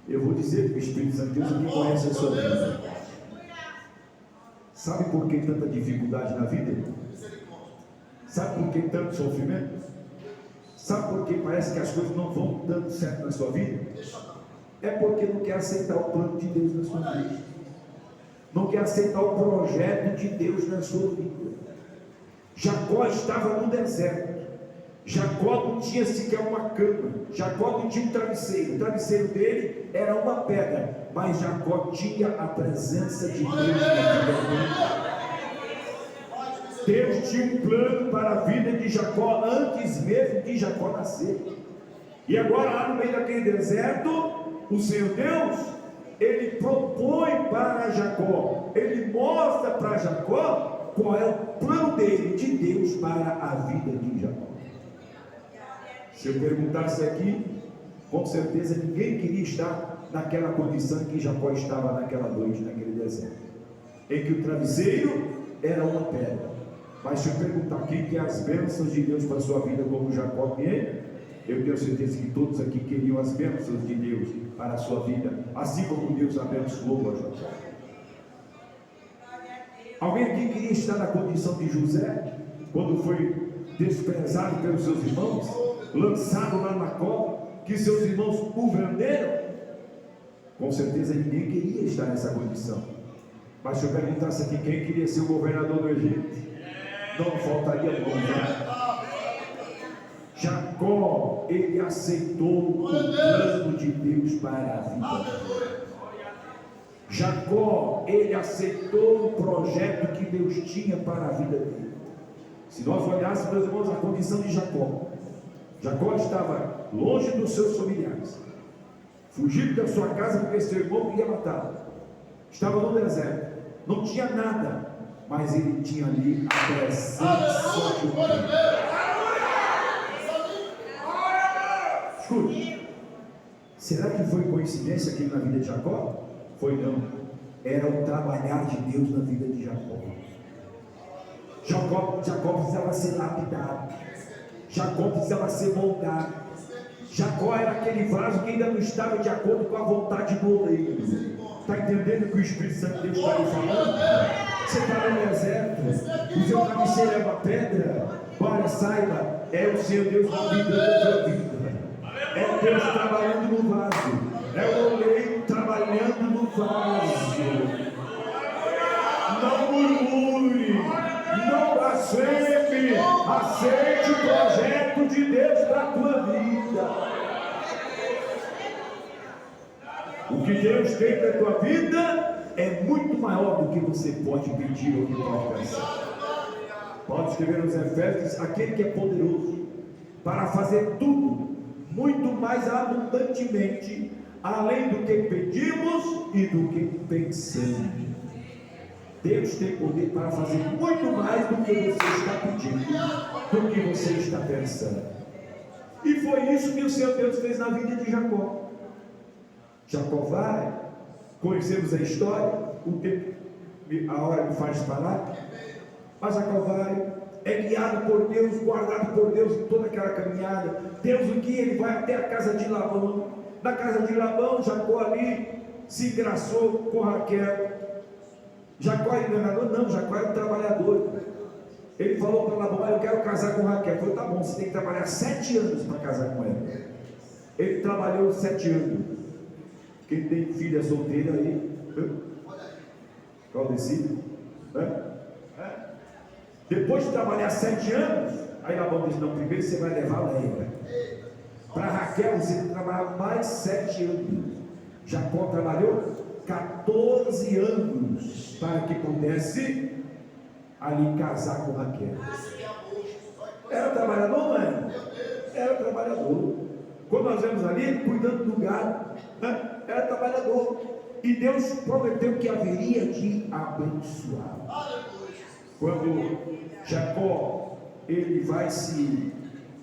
Eu vou dizer que o Espírito Santo de Deus aqui conhece a sua vida. Sabe por que tanta dificuldade na vida? Sabe por que tanto sofrimento? Sabe por que parece que as coisas não vão dando certo na sua vida? É porque não quer aceitar o plano de Deus na sua vida, não quer aceitar o projeto de Deus na sua vida. Jacó estava no deserto. Jacó não tinha sequer uma cama, Jacó não tinha um travesseiro, o travesseiro dele era uma pedra, mas Jacó tinha a presença de Deus na vida dele. Deus tinha um plano para a vida de Jacó antes mesmo de Jacó nascer. E agora, lá no meio daquele deserto, o Senhor Deus, ele propõe para Jacó, ele mostra para Jacó qual é o plano dele, de Deus para a vida de Jacó. Se eu perguntasse aqui, com certeza ninguém queria estar naquela condição que Jacó estava naquela noite, naquele deserto, em que o travesseiro era uma pedra. Mas se eu perguntar quem quer as bênçãos de Deus para a sua vida, como Jacó tem, eu tenho certeza que todos aqui queriam as bênçãos de Deus para a sua vida, assim como Deus abençoou a Jacó. Alguém aqui queria estar na condição de José, quando foi desprezado pelos seus irmãos, lançado lá na cova, que seus irmãos o venderam? Com certeza ninguém queria estar nessa condição. Mas se eu perguntasse aqui quem queria ser o governador do Egito, não faltaria mão, né? Jacó, ele aceitou o plano de Deus para a vida dele. Jacó, ele aceitou o projeto que Deus tinha para a vida dele. Se nós olhássemos, meus irmãos, a condição de Jacó, Jacó estava longe dos seus familiares, fugido da sua casa porque seu irmão queria matá-lo, estava no deserto, não tinha nada, mas ele tinha ali a presença de Deus. Escute, será que foi coincidência aquilo na vida de Jacó? Foi não. Era o trabalhar de Deus na vida de Jacó. Jacó precisava ser lapidado. Jacó precisava ser moldado. Jacó era aquele vaso que ainda não estava de acordo com a vontade do oleiro. Está entendendo o que o Espírito Santo de Deus está lhe falando? Você está no deserto, o seu travesseiro é uma pedra. Olha, saiba, é o Senhor Deus na vida da tua vida. É Deus trabalhando no vaso. É o oleiro trabalhando no vaso. Não murmure, não blasfeme, aceite o projeto de Deus para a tua vida. O que Deus tem para a tua vida é muito maior do que você pode pedir ou que pode pensar. Pode escrever nos Efésios: aquele que é poderoso para fazer tudo muito mais abundantemente, além do que pedimos e do que pensamos. Deus tem poder para fazer muito mais do que você está pedindo, do que você está pensando. E foi isso que o Senhor Deus fez na vida de Jacó. Jacó vai, conhecemos a história, o tempo, a hora me faz parar, mas Jacó vai, é guiado por Deus, guardado por Deus em toda aquela caminhada. Deus o guia, ele vai até a casa de Labão. Na casa de Labão, Jacó ali se engraçou com Raquel. Jacó era enganador? Não, Jacó era um trabalhador. Ele falou para Labão: eu quero casar com Raquel. Ele falou: tá bom, você tem que trabalhar 7 anos para casar com ela. Ele trabalhou 7 anos. Quem tem filha solteira aí? Claudeci? Depois de trabalhar 7 anos, aí Labão disse: não, primeiro você vai levar Leia. Para Raquel você trabalhava mais 7 anos. Jacó trabalhou 14 anos para que pudesse ali casar com Raquel. Era trabalhador, não era? Era trabalhador. Quando nós vemos ali, ele cuidando do gado, né? Era trabalhador. E Deus prometeu que haveria de abençoar. Quando Jacó ele vai se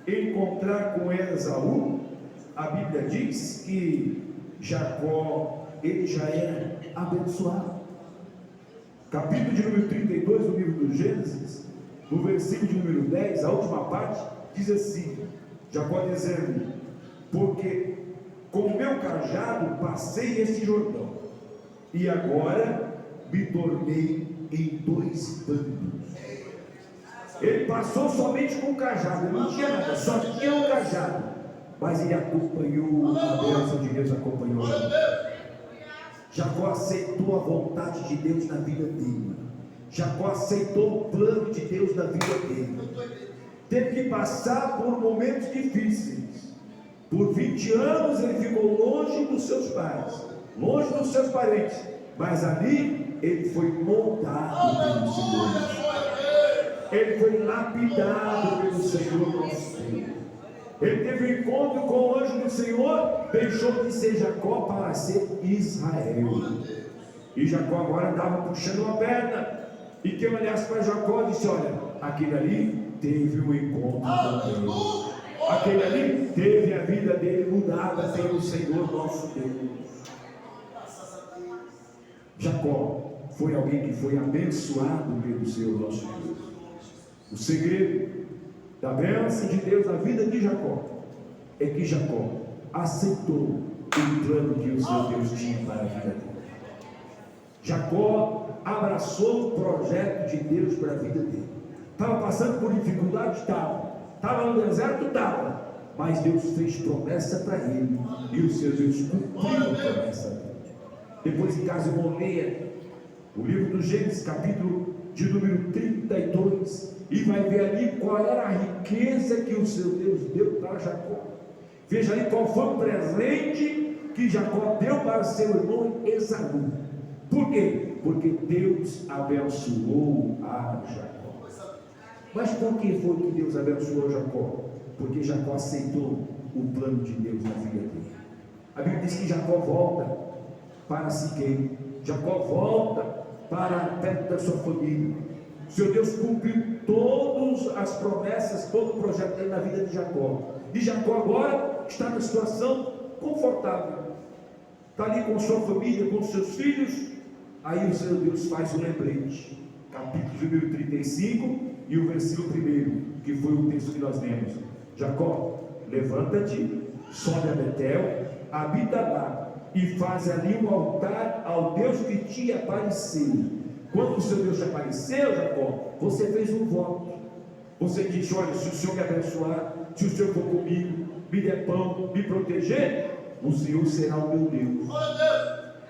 encontrar com Esaú, a Bíblia diz que Jacó ele já era abençoado. Capítulo de número 32 do livro do Gênesis, no versículo de número 10, a última parte, diz assim: Jacó dizendo: porque com o meu cajado passei este Jordão, e agora me tornei em 2 bandos. Ele passou somente com o cajado, ele não tinha nada, só tinha um cajado, mas ele acompanhou, a bênção de Deus acompanhou. Jacó aceitou a vontade de Deus na vida dele. Jacó aceitou o plano de Deus na vida dele. Teve que passar por momentos difíceis. Por 20 anos ele ficou longe dos seus pais, longe dos seus parentes, mas ali ele foi moldado pelo Senhor. Ele foi lapidado pelo Senhor nosso Deus. Ele teve um encontro com o anjo do Senhor, deixou de ser Jacó para ser Israel. E Jacó agora andava puxando uma perna. E quem olhasse para Jacó disse: olha, aquele ali teve um encontro com Deus. Aquele ali teve a vida dele mudada pelo Senhor nosso Deus. Jacó foi alguém que foi abençoado pelo Senhor nosso Deus. O segredo da bênção de Deus na vida de Jacó é que Jacó aceitou o plano que o seu Deus tinha para a vida dele. Jacó abraçou o projeto de Deus para a vida dele. Estava passando por dificuldade? Estava no deserto? Estava. Mas Deus fez promessa para ele, e o seu Deus cumpriu a promessa dele. Depois, em casa, leia o livro do Gênesis, capítulo de número 32, e vai ver ali qual era a riqueza que o seu Deus deu para Jacó. Veja ali qual foi o presente que Jacó deu para seu irmão Esaú. Por quê? Porque Deus abençoou a Jacó. Mas por que foi que Deus abençoou Jacó? Porque Jacó aceitou o plano de Deus na vida dele. A Bíblia diz que Jacó volta para Siquém. Jacó volta para perto da sua família. O Senhor Deus cumpriu todas as promessas, todo o projeto dele na vida de Jacó. E Jacó agora está numa situação confortável. está ali com sua família, com seus filhos. Aí o Senhor Deus faz um lembrete, capítulo número 35 e o versículo 1, que foi o texto que nós lemos. Jacó, levanta-te, sobe a Betel, habita lá e faz ali um altar ao Deus que te apareceu. Quando o seu Deus te apareceu, Jacó, você fez um voto. Você disse: olha, se o Senhor me abençoar, se o Senhor for comigo, me der pão, me proteger, o Senhor será o meu Deus.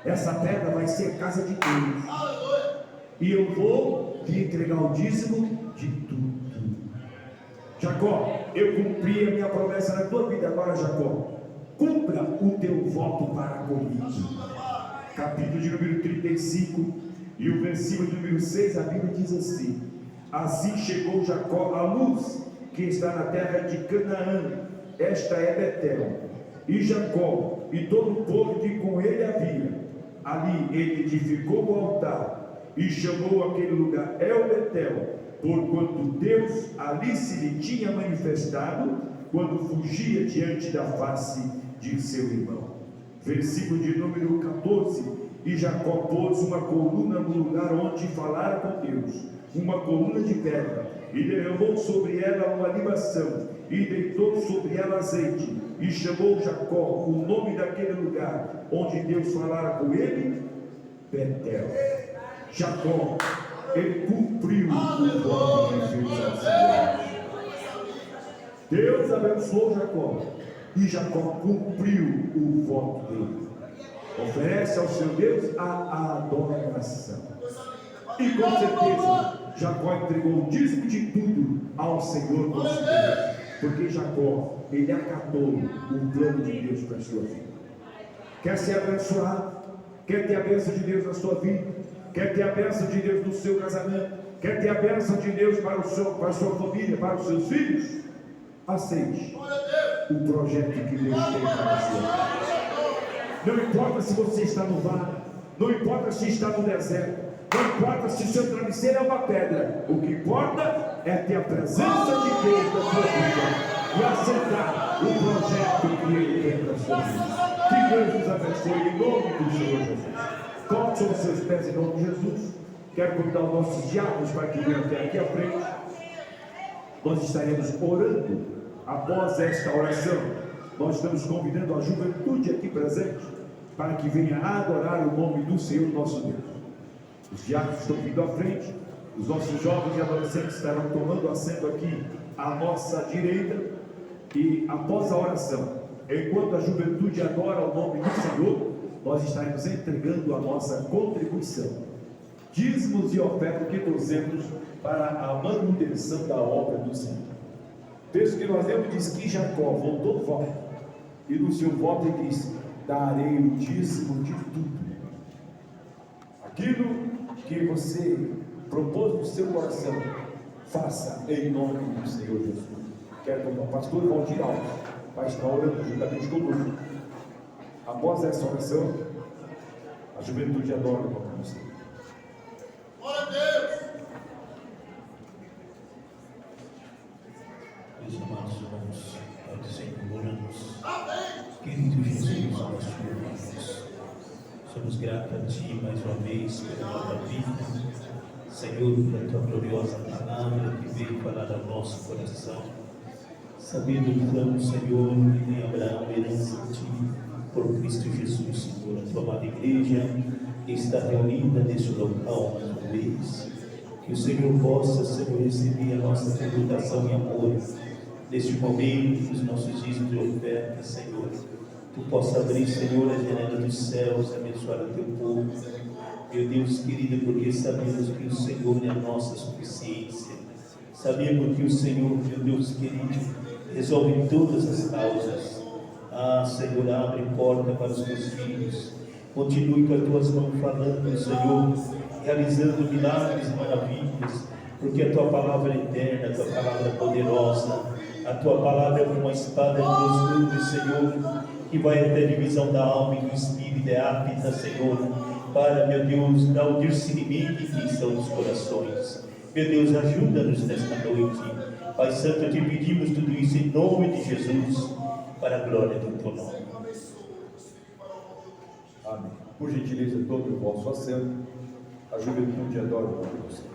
Essa pedra vai ser a casa de Deus. E eu vou te entregar o dízimo de tudo. Jacó, eu cumpri a minha promessa na tua vida. Agora, Jacó, cumpra o teu voto para comigo. Capítulo de número 35 e o versículo de número 6, a Bíblia diz assim: assim chegou Jacó à luz que está na terra de Canaã, esta é Betel. E Jacó e todo o povo que com ele havia, ali ele edificou o altar e chamou aquele lugar El Betel, porquanto Deus ali se lhe tinha manifestado quando fugia diante da face de seu irmão. Versículo de número 14: e Jacó pôs uma coluna no lugar onde falara com Deus, uma coluna de pedra, e derramou sobre ela uma libação, e deitou sobre ela azeite, e chamou Jacó o nome daquele lugar onde Deus falara com ele, Betel. Jacó, ele cumpriu o voto de Deus ao Senhor. Deus abençoou Jacó, e Jacó cumpriu o voto dele. Oferece ao seu Deus a adoração. E com certeza Jacó entregou o dízimo de tudo ao Senhor nosso Deus, porque Jacó, ele acatou o plano de Deus para a sua vida. Quer ser abençoado? Quer ter a bênção de Deus na sua vida? Quer ter a bênção de Deus no seu casamento? Quer ter a bênção de Deus para a sua família, para os seus filhos? Aceite o projeto que Deus tem para você. Não importa se você está no vale, não importa se está no deserto, não importa se o seu travesseiro é uma pedra, o que importa é ter a presença de Deus na sua vida e aceitar o projeto que Ele tem para a sua vida. Que Deus nos abençoe em nome do Senhor Jesus. Coloque sobre os seus pés em nome de Jesus. Quero convidar os nossos diáconos para que venham até aqui à frente. Nós estaremos orando. Após esta oração, nós estamos convidando a juventude aqui presente para que venha adorar o nome do Senhor nosso Deus. Os diáconos estão vindo à frente, os nossos jovens e adolescentes estarão tomando assento aqui à nossa direita, e após a oração, enquanto a juventude adora o nome do Senhor, nós estaremos entregando a nossa contribuição, dízimos e ofertas que trouxemos para a manutenção da obra do Senhor. O texto que nós lemos diz que Jacó voltou do voto, e no seu voto ele disse: darei o dízimo de tudo. Aquilo que você propôs no seu coração, faça em nome do Senhor Jesus. Quero que o pastor Valdir Alves vai estar orando juntamente conosco. Após essa oração, a juventude adora o nome do Senhor. Glória a Deus! Meus amados irmãos, Pai do Senhor, oramos. Amém! Querido Jesus, nós te louvamos. Somos gratos a Ti mais uma vez pela nova vida, Senhor, pela Tua gloriosa palavra que veio falar ao nosso coração. Sabendo que estamos, Senhor, que nem Abraão, herança de Ti, por Cristo Jesus, Senhor. A Tua amada igreja está reunida neste local mais uma vez. Que o Senhor possa, Senhor, receber a nossa tributação em amor. Neste momento, os nossos dízimos de oferta, Senhor, Tu possa abrir, Senhor, a janela dos céus, abençoar o Teu povo. Meu Deus querido, porque sabemos que o Senhor é a nossa suficiência. Sabemos que o Senhor, meu Deus querido, resolve todas as causas. Ah, Senhor, abre porta para os Teus filhos. Continue com as Tuas mãos falando, Senhor, realizando milagres e maravilhas, porque a Tua palavra é eterna, a Tua palavra é poderosa. A Tua palavra é como uma espada de 2 gumes, Senhor, que vai até a divisão da alma e do espírito, é apta, Senhor, para, meu Deus, dar o discernimento e intenção dos corações. Meu Deus, ajuda-nos nesta noite. Pai Santo, te pedimos tudo isso em nome de Jesus, para a glória do Teu nome. Amém. Por gentileza, tome o vosso assento. A juventude adora o nome do Senhor.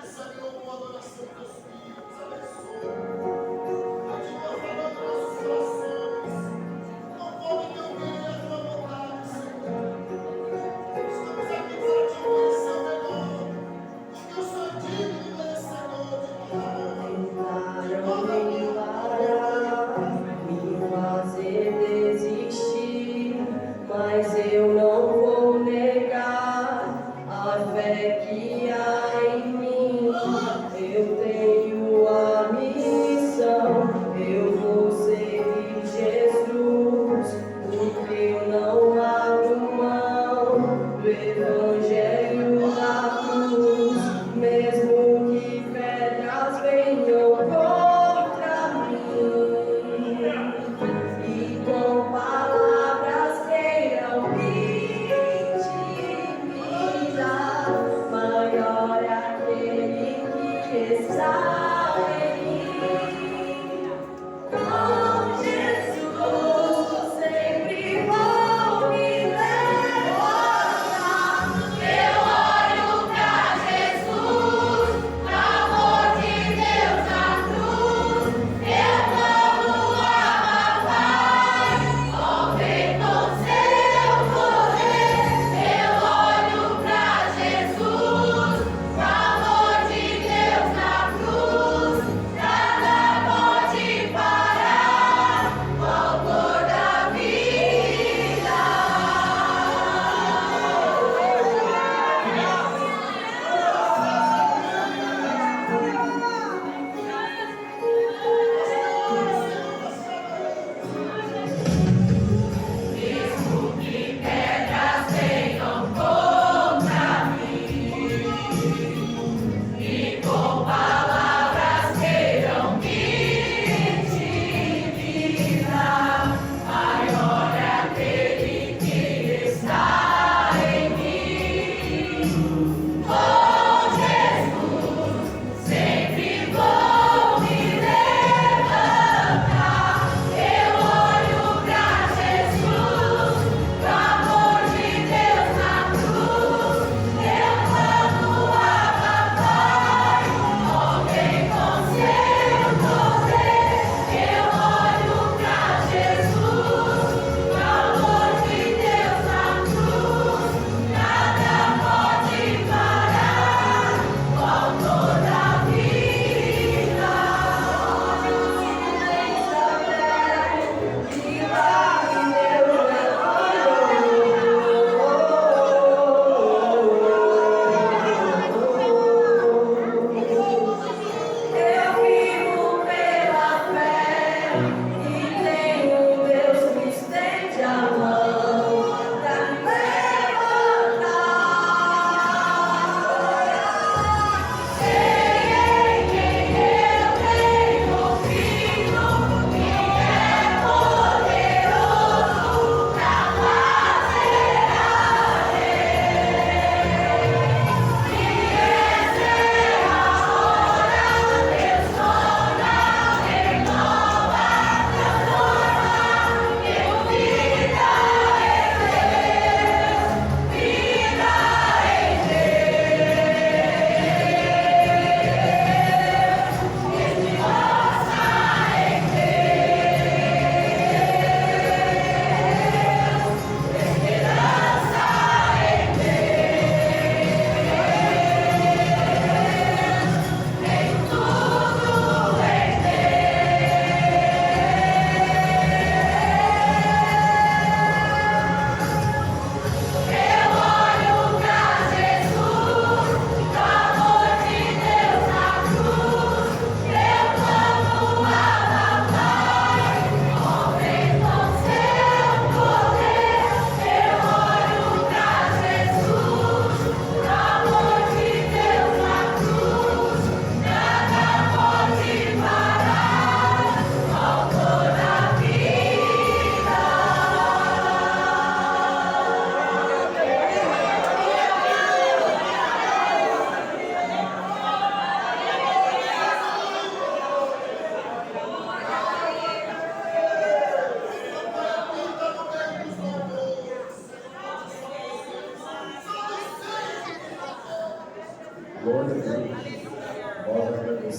Recebe uma adoração dos teus filhos, abençoa.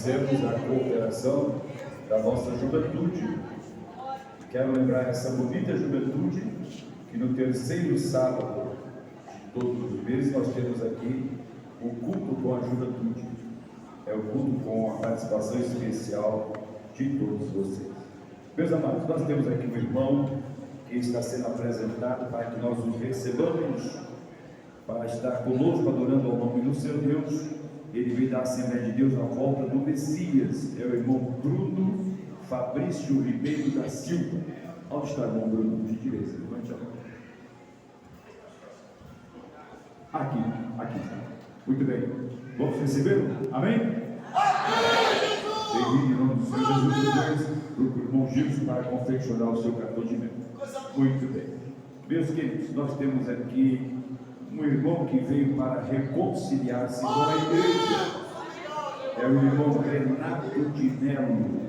agradecemos a cooperação da nossa juventude. Quero lembrar essa bonita juventude que no terceiro sábado de todos os meses nós temos aqui o culto com a juventude. É o culto com a participação especial de todos vocês. Meus amados, nós temos aqui um irmão que está sendo apresentado para que nós o recebamos, para estar conosco adorando ao nome do seu Deus. Ele veio da Assembleia de Deus na volta do Messias. É o irmão Bruno Fabrício Ribeiro da Silva. Onde está o irmão Bruno? De direita, levante a mão. Aqui está. Muito bem. Vamos recebê-lo? Amém? Bem-vindo em nome do Senhor Jesus. Para o irmão Gilson para confeccionar o seu cartão de membro. Muito bem. Meus queridos, nós temos aqui um irmão que veio para reconciliar-se com a igreja. É o irmão Renato de Melo.